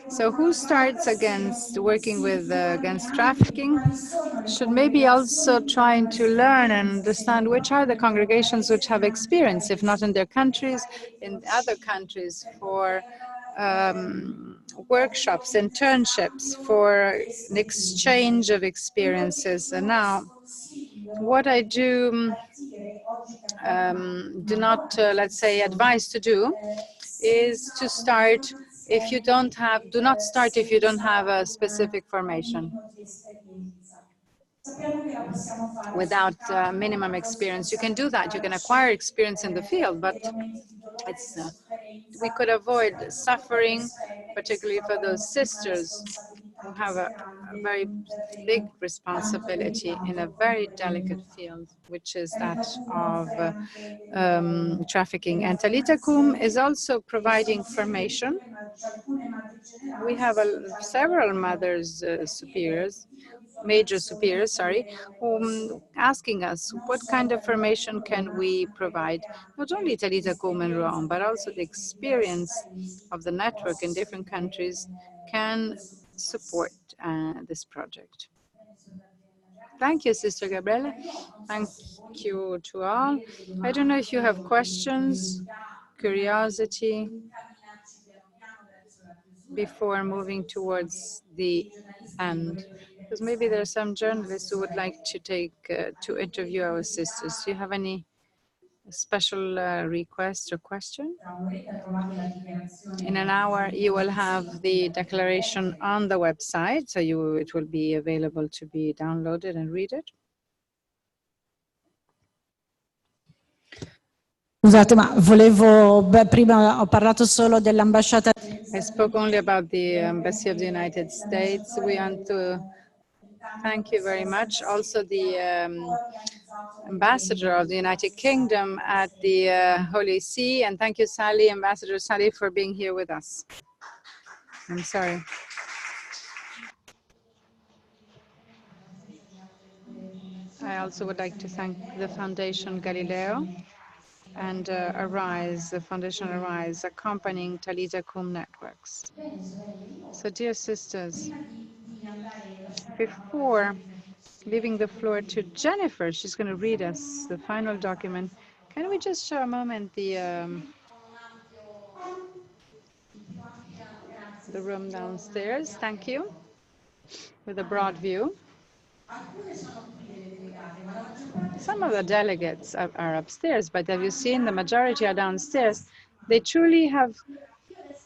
Speaker 1: So who starts working with against trafficking should maybe also trying to learn and understand which are the congregations which have experience, if not in their countries, in other countries, for workshops, internships, for an exchange of experiences. And now, what I do not, let's say, advise to do is to start if you don't have, do not start if you don't have a specific formation. Without minimum experience, you can do that. You can acquire experience in the field, but it's we could avoid suffering, particularly for those sisters who have a very big responsibility in a very delicate field, which is that of trafficking. And Talitha Kum is also providing formation. We have several mothers superiors, major superiors, sorry, asking us what kind of formation can we provide, not only Talitha Kum and Rome, but also the experience of the network in different countries can support this project. Thank you, Sister Gabriela. Thank you to all. I don't know if you have questions, curiosity, before moving towards the end. Because maybe there are some journalists who would like to to interview our sisters. Do you have any special request or question? In an hour, you will have the declaration on the website, so it will be available to be downloaded and read it.
Speaker 4: Scusate, ma prima ho parlato solo dell'ambasciata.
Speaker 1: I spoke only about the Embassy of the United States. We want to thank you very much. Also the Ambassador of the United Kingdom at the Holy See. And thank you, Sally, Ambassador Sally, for being here with us. I'm sorry. I also would like to thank the Foundation Galileo and Arise, the Foundation Arise, accompanying Talitha Kum networks. So dear sisters, before leaving the floor to Jennifer, she's going to read us the final document. Can we just show a moment the room downstairs? Thank you. With a broad view. Some of the delegates are upstairs, but have you seen the majority are downstairs? They truly have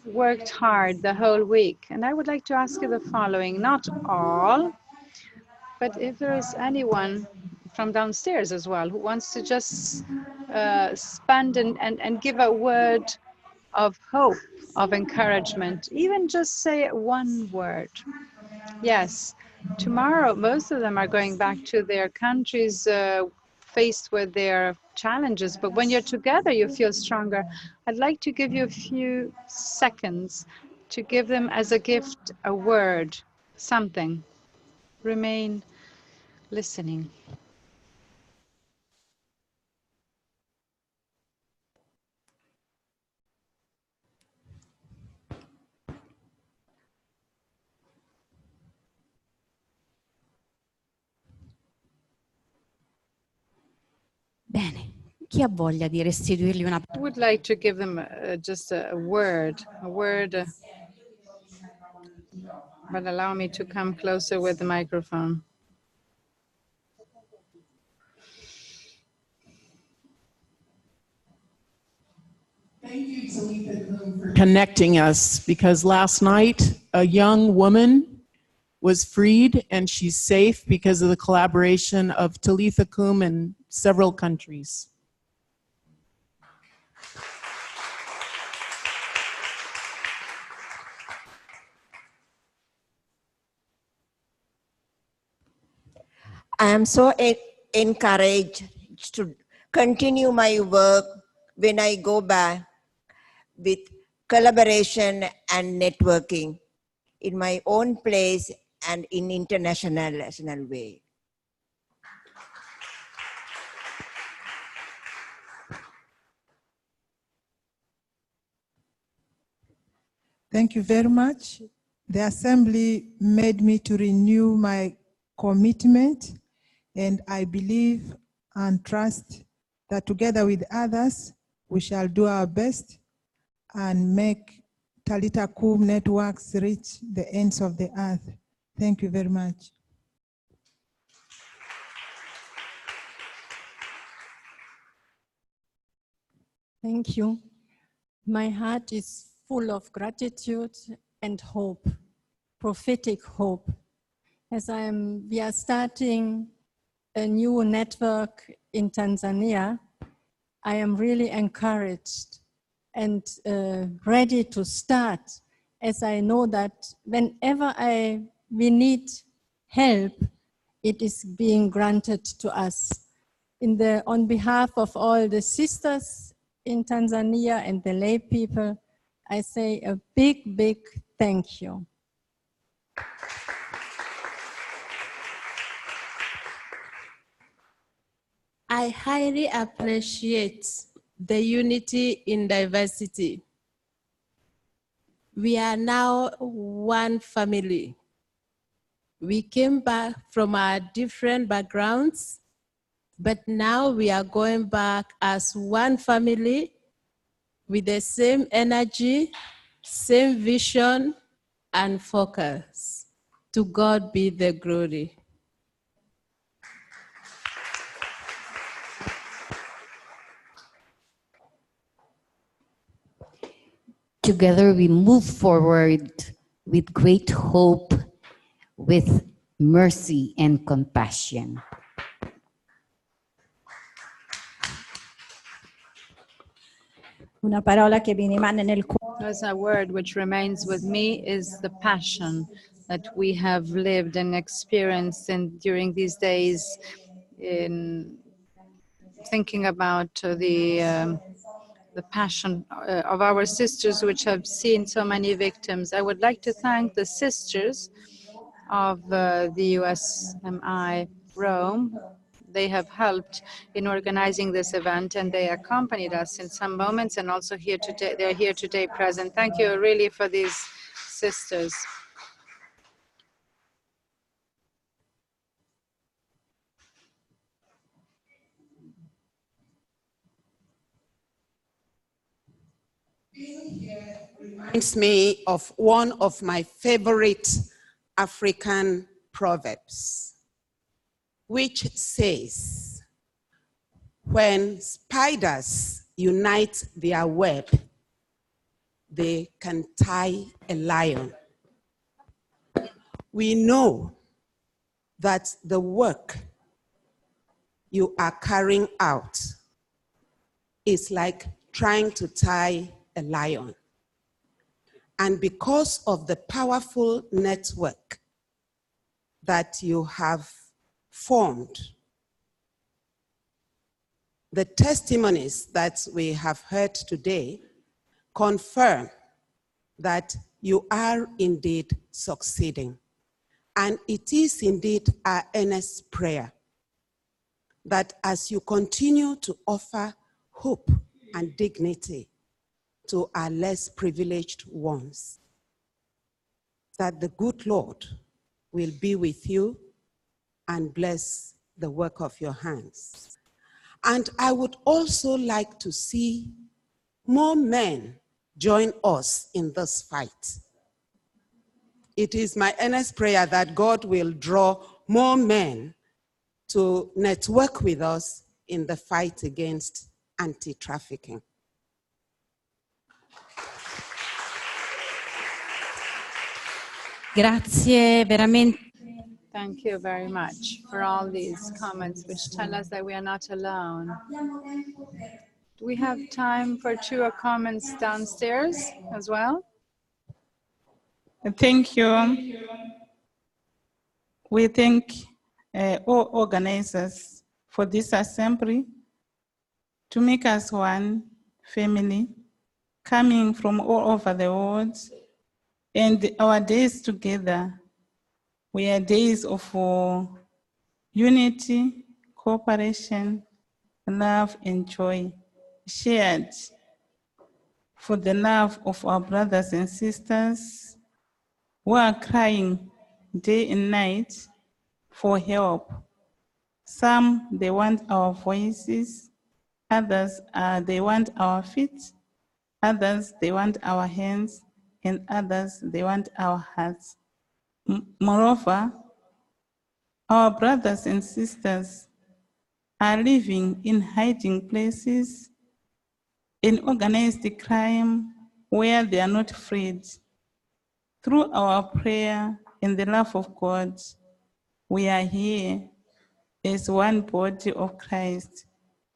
Speaker 1: worked hard the whole week. And I would like to ask you the following, not all, but if there is anyone from downstairs as well who wants to just spend and give a word of hope, of encouragement, even just say one word. Yes, tomorrow most of them are going back to their countries faced with their challenges, but when you're together you feel stronger. I'd like to give you a few seconds to give them as a gift a word, something. Remain listening.
Speaker 3: Bene, chi ha voglia di restituirgli una
Speaker 1: I would like to give them just a word, but allow me to come closer with the microphone.
Speaker 5: Thank you, Talitha Kum, for connecting us, because last night a young woman was freed and she's safe because of the collaboration of Talitha Kum in several countries.
Speaker 6: I am so encouraged to continue my work when I go back with collaboration and networking in my own place and in international way.
Speaker 7: Thank you very much. The assembly made me to renew my commitment, and I believe and trust that together with others, we shall do our best and make Talitha Kum networks reach the ends of the earth. Thank you very much.
Speaker 8: Thank you. My heart is full of gratitude and hope, prophetic hope. As we are starting a new network in Tanzania, I am really encouraged and ready to start, as I know that whenever we need help, it is being granted to us. On behalf of all the sisters in Tanzania and the lay people, I say a big, big thank you.
Speaker 9: I highly appreciate the unity in diversity. We are now one family. We came back from our different backgrounds, but now we are going back as one family with the same energy, same vision, and focus. To God be the glory.
Speaker 10: Together we move forward with great hope, with mercy and compassion.
Speaker 4: Una parola che mi rimane nel cuore.
Speaker 1: There's a word which remains with me is the passion that we have lived and experienced during these days in thinking about the passion of our sisters which have seen so many victims. I would like to thank the sisters of the USMI Rome. They have helped in organizing this event, and they accompanied us in some moments, and also here today. They're here today present. Thank you really for these sisters.
Speaker 11: Reminds me of one of my favorite African proverbs, which says, when spiders unite their web, they can tie a lion. We know that the work you are carrying out is like trying to tie a lion. And because of the powerful network that you have formed, the testimonies that we have heard today confirm that you are indeed succeeding. And it is indeed our earnest prayer that as you continue to offer hope and dignity to our less privileged ones, that the good Lord will be with you and bless the work of your hands. And I would also like to see more men join us in this fight. It is my earnest prayer that God will draw more men to network with us in the fight against anti-trafficking.
Speaker 3: Grazie veramente.
Speaker 1: Thank you very much for all these comments which tell us that we are not alone. Do we have time for two comments downstairs as well?
Speaker 12: Thank you. We thank all organizers for this assembly to make us one family coming from all over the world. And our days together were days of unity, cooperation, love, and joy shared for the love of our brothers and sisters who are crying day and night for help. Some, they want our voices. Others, they want our feet. Others, they want our hands. And others, they want our hearts. Moreover, our brothers and sisters are living in hiding places, in organized crime where they are not freed. Through our prayer and the love of God, we are here as one body of Christ,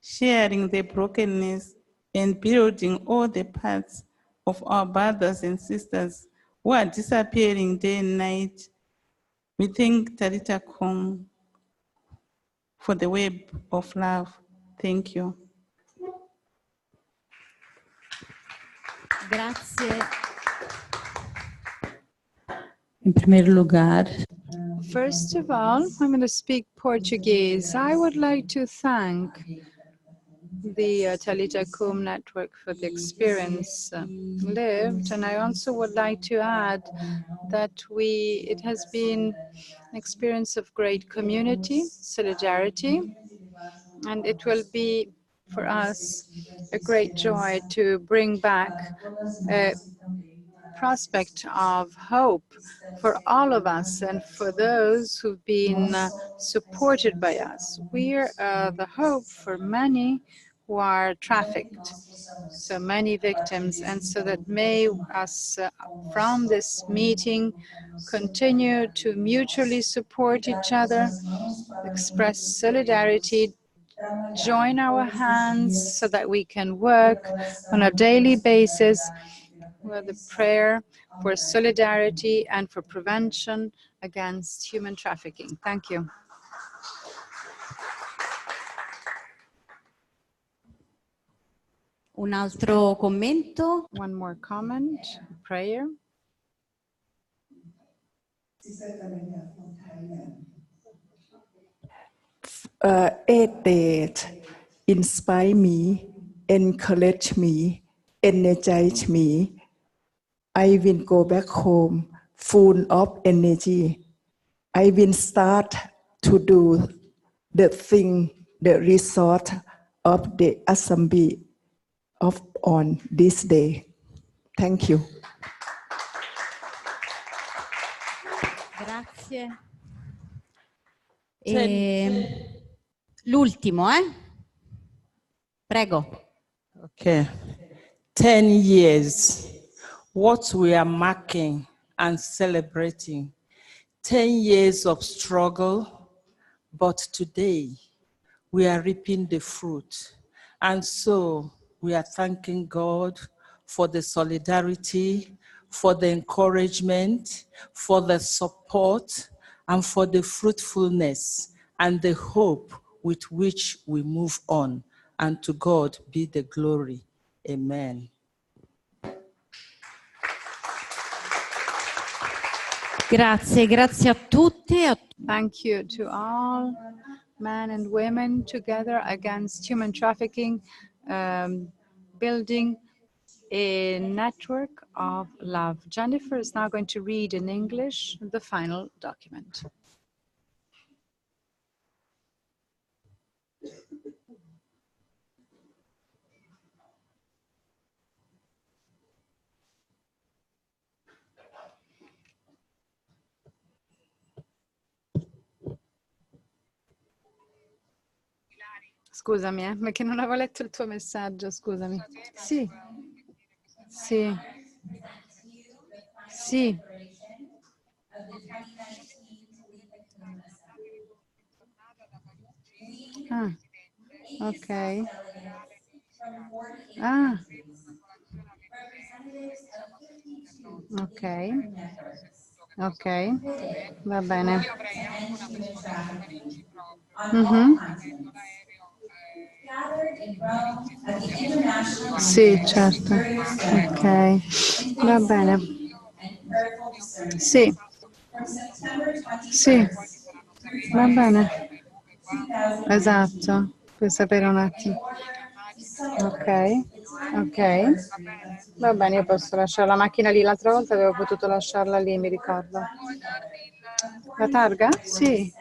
Speaker 12: sharing the brokenness and building all the parts of our brothers and sisters who are disappearing day and night. We thank Talitha Kum for the web of love. Thank you.
Speaker 3: Grazie.
Speaker 4: Em primeiro lugar,
Speaker 1: First of all, I'm going to speak Portuguese. I would like to thank the Talitha Kum Network for the experience lived, and I also would like to add that it has been an experience of great community, solidarity, and it will be for us a great joy to bring back a prospect of hope for all of us and for those who've been supported by us. We're the hope for many who are trafficked, so many victims, and so that may us from this meeting continue to mutually support each other, express solidarity, join our hands so that we can work on a daily basis with the prayer for solidarity and for prevention against human trafficking. Thank you.
Speaker 3: Un altro commento?
Speaker 1: One more comment, prayer.
Speaker 13: Eight days inspire me, encourage me, energize me. I will go back home full of energy. I will start to do the thing, the result of the assembly on this day. Thank you.
Speaker 3: Grazie. L'ultimo, Prego.
Speaker 14: Okay. 10 years. What we are marking and celebrating. 10 years of struggle, but today we are reaping the fruit. And so we are thanking God for the solidarity, for the encouragement, for the support, and for the fruitfulness and the hope with which we move on. And to God be the glory. Amen.
Speaker 3: Grazie, grazie a tutti.
Speaker 1: Thank you to all men and women together against human trafficking, building a network of love. Jennifer is now going to read in English the final document. Scusami, perché non avevo letto il tuo messaggio, scusami. Sì. Sì. Sì. Ah, ok. Ah. Ok. Ok, va bene. Sì, certo. Ok, va bene. Sì. Sì, va bene. Esatto, per sapere un attimo. Ok, ok. Va bene, io posso lasciare la macchina lì. L'altra volta avevo potuto lasciarla lì, mi ricordo. La targa? Sì.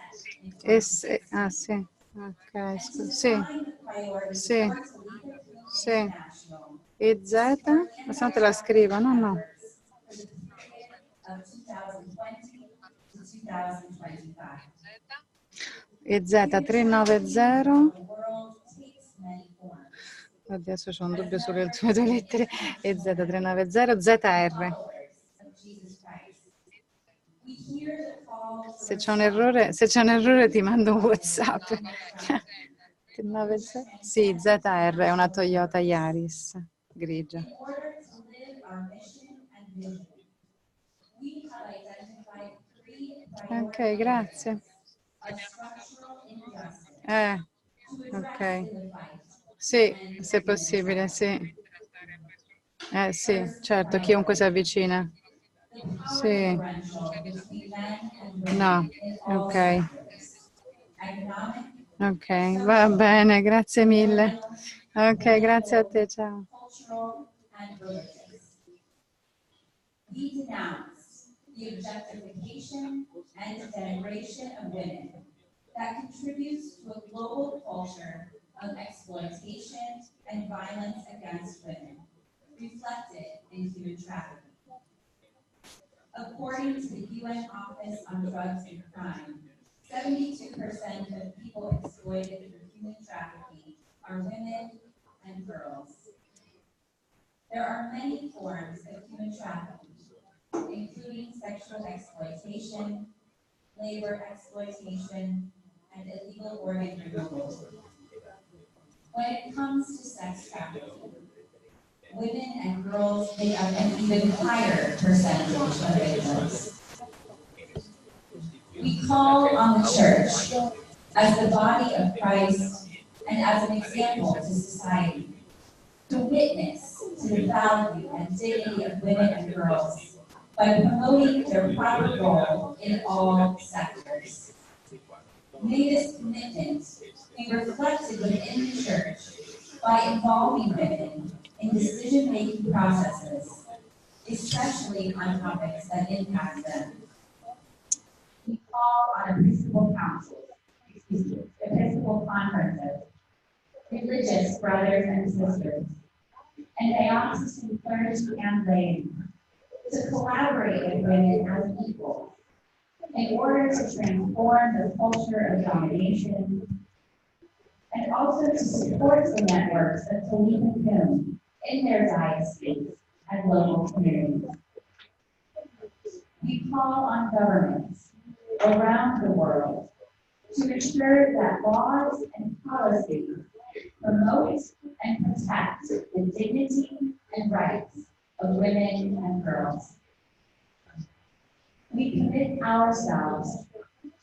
Speaker 1: Ah, sì. Ok, scusa. Sì. Sì. Sì. E Z? Ma se no te la scrivo, no, no. E Z 390. Adesso c'ho un dubbio sulle ultime due lettere. E Z 390 ZR. Se c'è un errore ti mando un WhatsApp. 390. Sì, ZR è una Toyota Yaris grigia. Ok, grazie. Ok. Sì, se possibile, sì. Sì, certo, chiunque si avvicina. Sì. No, ok. Ok, va bene, grazie mille. Ok, grazie a te, ciao.
Speaker 15: We denounce the objectification and denigration of women that contributes to a global culture of exploitation and violence against women, reflected in human trafficking. According to the UN Office on Drugs and Crime, 72% of people exploited through human trafficking are women and girls. There are many forms of human trafficking, including sexual exploitation, labor exploitation, and illegal organ removal. When it comes to sex trafficking, women and girls make up an even higher percentage of victims. We call on the church, as the body of Christ and as an example to society, to witness to the value and dignity of women and girls by promoting their proper role in all sectors. May this commitment be reflected within the church by involving women in decision-making processes, especially on topics that impact them. We call on Episcopal councils, Episcopal conferences, religious brothers and sisters, and diocesan clergy and laity to collaborate with women as equals in order to transform the culture of domination and also to support the networks of Talitha Kum in their dioceses and local communities. We call on governments around the world to ensure that laws and policies promote and protect the dignity and rights of women and girls. We commit ourselves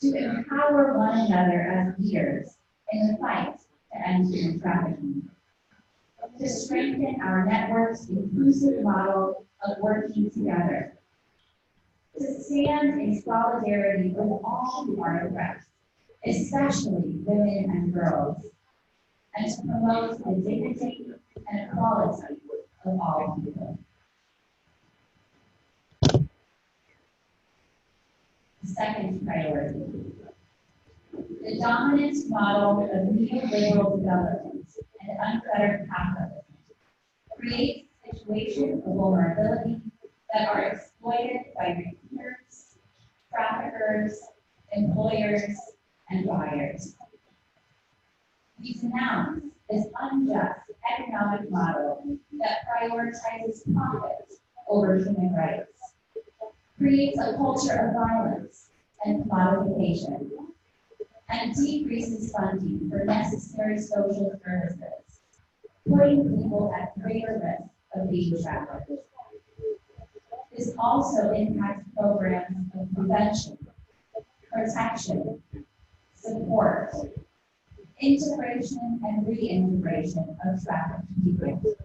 Speaker 15: to empower one another as leaders in the fight to end human trafficking, to strengthen our network's inclusive model of working together, to stand in solidarity with all who are oppressed, especially women and girls, and to promote the dignity and equality of all people. The second priority, the dominant model of neoliberal development and unfettered capitalism creates situations of vulnerability that are exploited by recruiters, traffickers, employers, and buyers. We denounce this unjust economic model that prioritizes profit over human rights, creates a culture of violence and commodification, and decreases funding for necessary social services, putting people at greater risk of being trafficked. This also impacts programs of prevention, protection, support, integration and reintegration of trafficked people.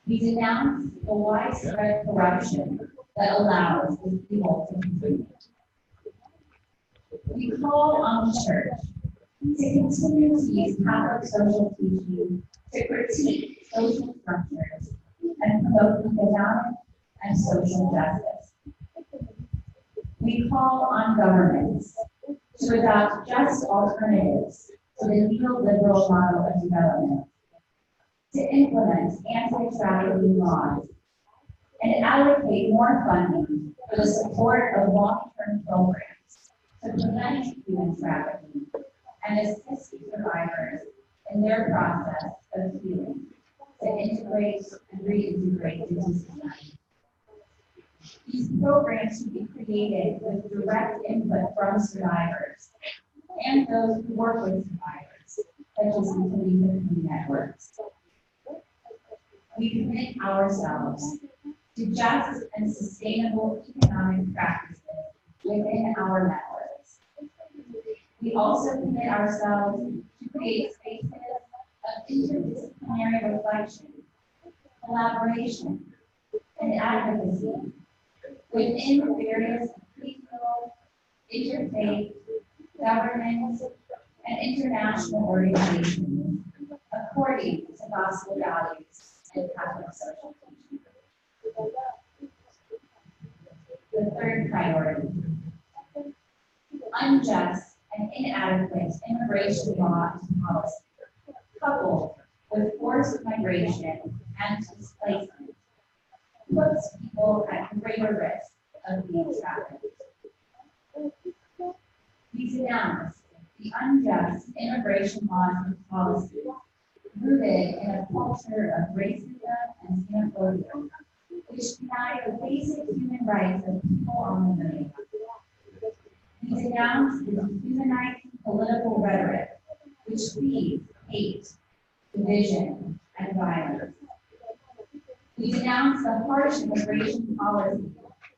Speaker 15: We denounce the widespread corruption that allows this evil to continue. We call on the church to continue to use Catholic social teaching to critique social structures and promote economic and social justice. We call on governments to adopt just alternatives to the neoliberal model of development, to implement anti-trafficking laws, and allocate more funding for the support of long-term programs to prevent human trafficking and assist survivors in their process of healing to integrate and reintegrate into society. These programs should be created with direct input from survivors and those who work with survivors, such as the Talitha Kum networks. We commit ourselves to just and sustainable economic practices within our networks. We also commit ourselves to create spaces of interdisciplinary reflection, collaboration, and advocacy within various regional, interfaith, government, and international organizations according to gospel values and Catholic social teaching. The third priority: unjust and inadequate immigration law and policy, coupled with forced migration and displacement, puts people at greater risk of being trafficked. We denounce the unjust immigration laws and policies rooted in a culture of racism and xenophobia, which deny the basic human rights of people on the move. We denounce the dehumanizing political rhetoric which feeds hate, division, and violence. We denounce the harsh immigration policy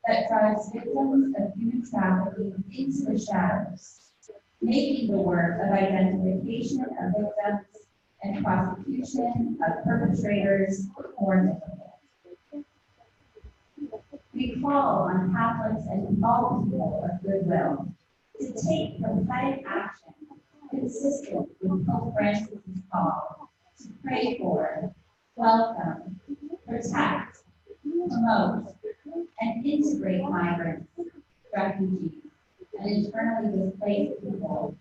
Speaker 15: that drives victims of human trafficking into the shadows, making the work of identification of victims and prosecution of perpetrators more difficult. We call on Catholics and all people of goodwill to take prophetic action consistent with Pope Francis' call to pray for, welcome, protect, promote, and integrate migrants, refugees, and internally displaced people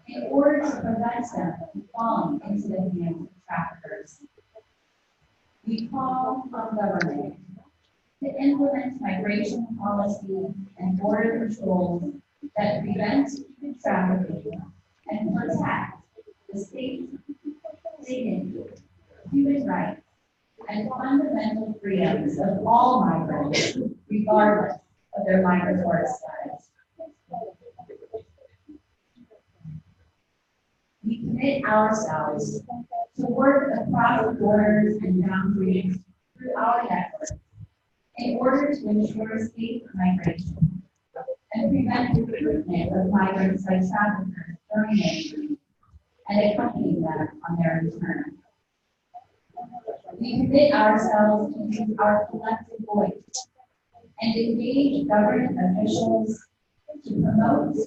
Speaker 15: in order to prevent them from falling into the hands of traffickers. We call on government to implement migration policy and border controls that prevent human trafficking and protect the state's dignity, human rights, and fundamental freedoms of all migrants, regardless of their migratory status. We commit ourselves to work across borders and boundaries through our network in order to ensure safe migration and prevent recruitment of migrants by traffickers during entry and accompany them on their return. We commit ourselves to use our collective voice and engage government officials to promote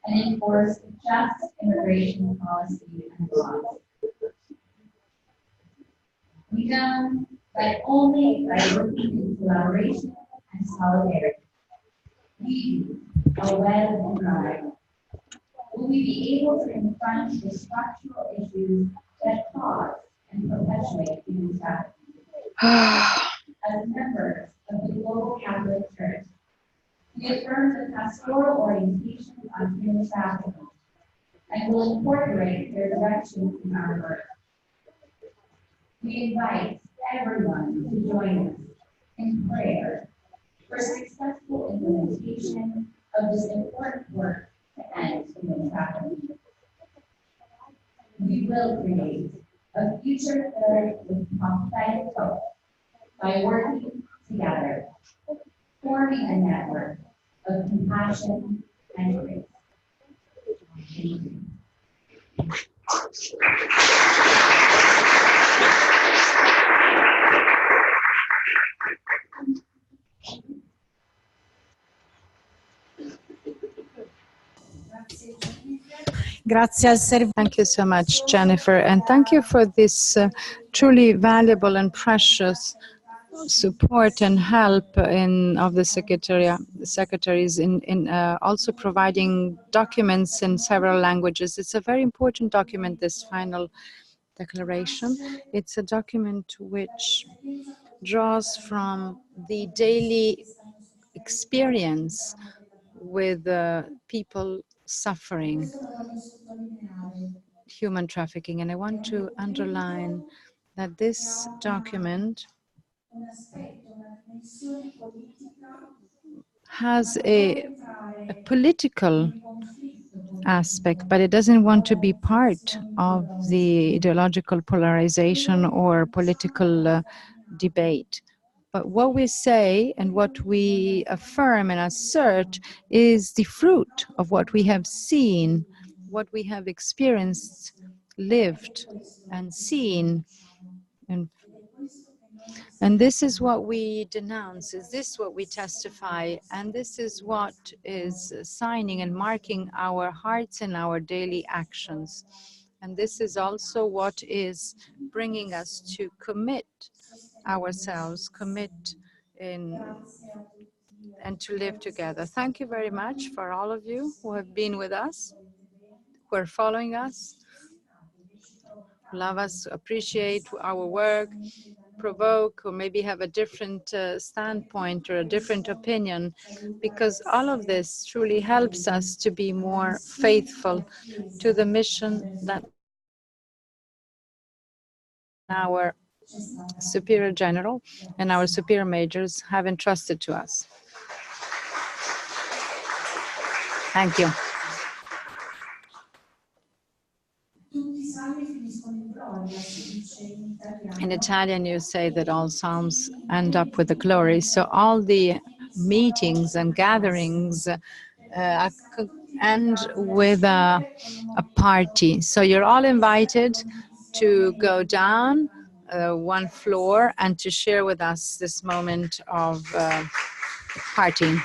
Speaker 15: and enforce just immigration policy and laws. We know that only by working in collaboration and solidarity, we, a web and drive, will we be able to confront the structural issues that cause and perpetuate human trafficking. As members of the global Catholic Church, we affirm the pastoral orientation on human trafficking and will incorporate their directions in our work. We invite everyone to join us in prayer for successful implementation of this important work to end human trafficking. We will create a future filled with prophetic hope by working together, forming a network of compassion and grace. Thank you.
Speaker 4: Grazie al servizio.
Speaker 1: Thank you so much, Jennifer, and thank you for this truly valuable and precious support and help of the secretaries in also providing documents in several languages. It's a very important document, this final declaration. It's a document which draws from the daily experience with people suffering human trafficking. And I want to underline that this document has a political aspect, but it doesn't want to be part of the ideological polarization or political debate. But what we say and what we affirm and assert is the fruit of what we have seen, what we have experienced, lived, and seen. And this is what we denounce, is this what we testify, and this is what is signing and marking our hearts and our daily actions. And this is also what is bringing us to commit ourselves, and to live together. Thank you very much for all of you who have been with us, who are following us, love us, appreciate our work, provoke, or maybe have a different standpoint or a different opinion, because all of this truly helps us to be more faithful to the mission that our Superior General and our Superior Majors have entrusted to us. Thank you. In Italian, you say that all psalms end up with the glory. So all the meetings and gatherings end with a party. So you're all invited to go down one floor and to share with us this moment of partying.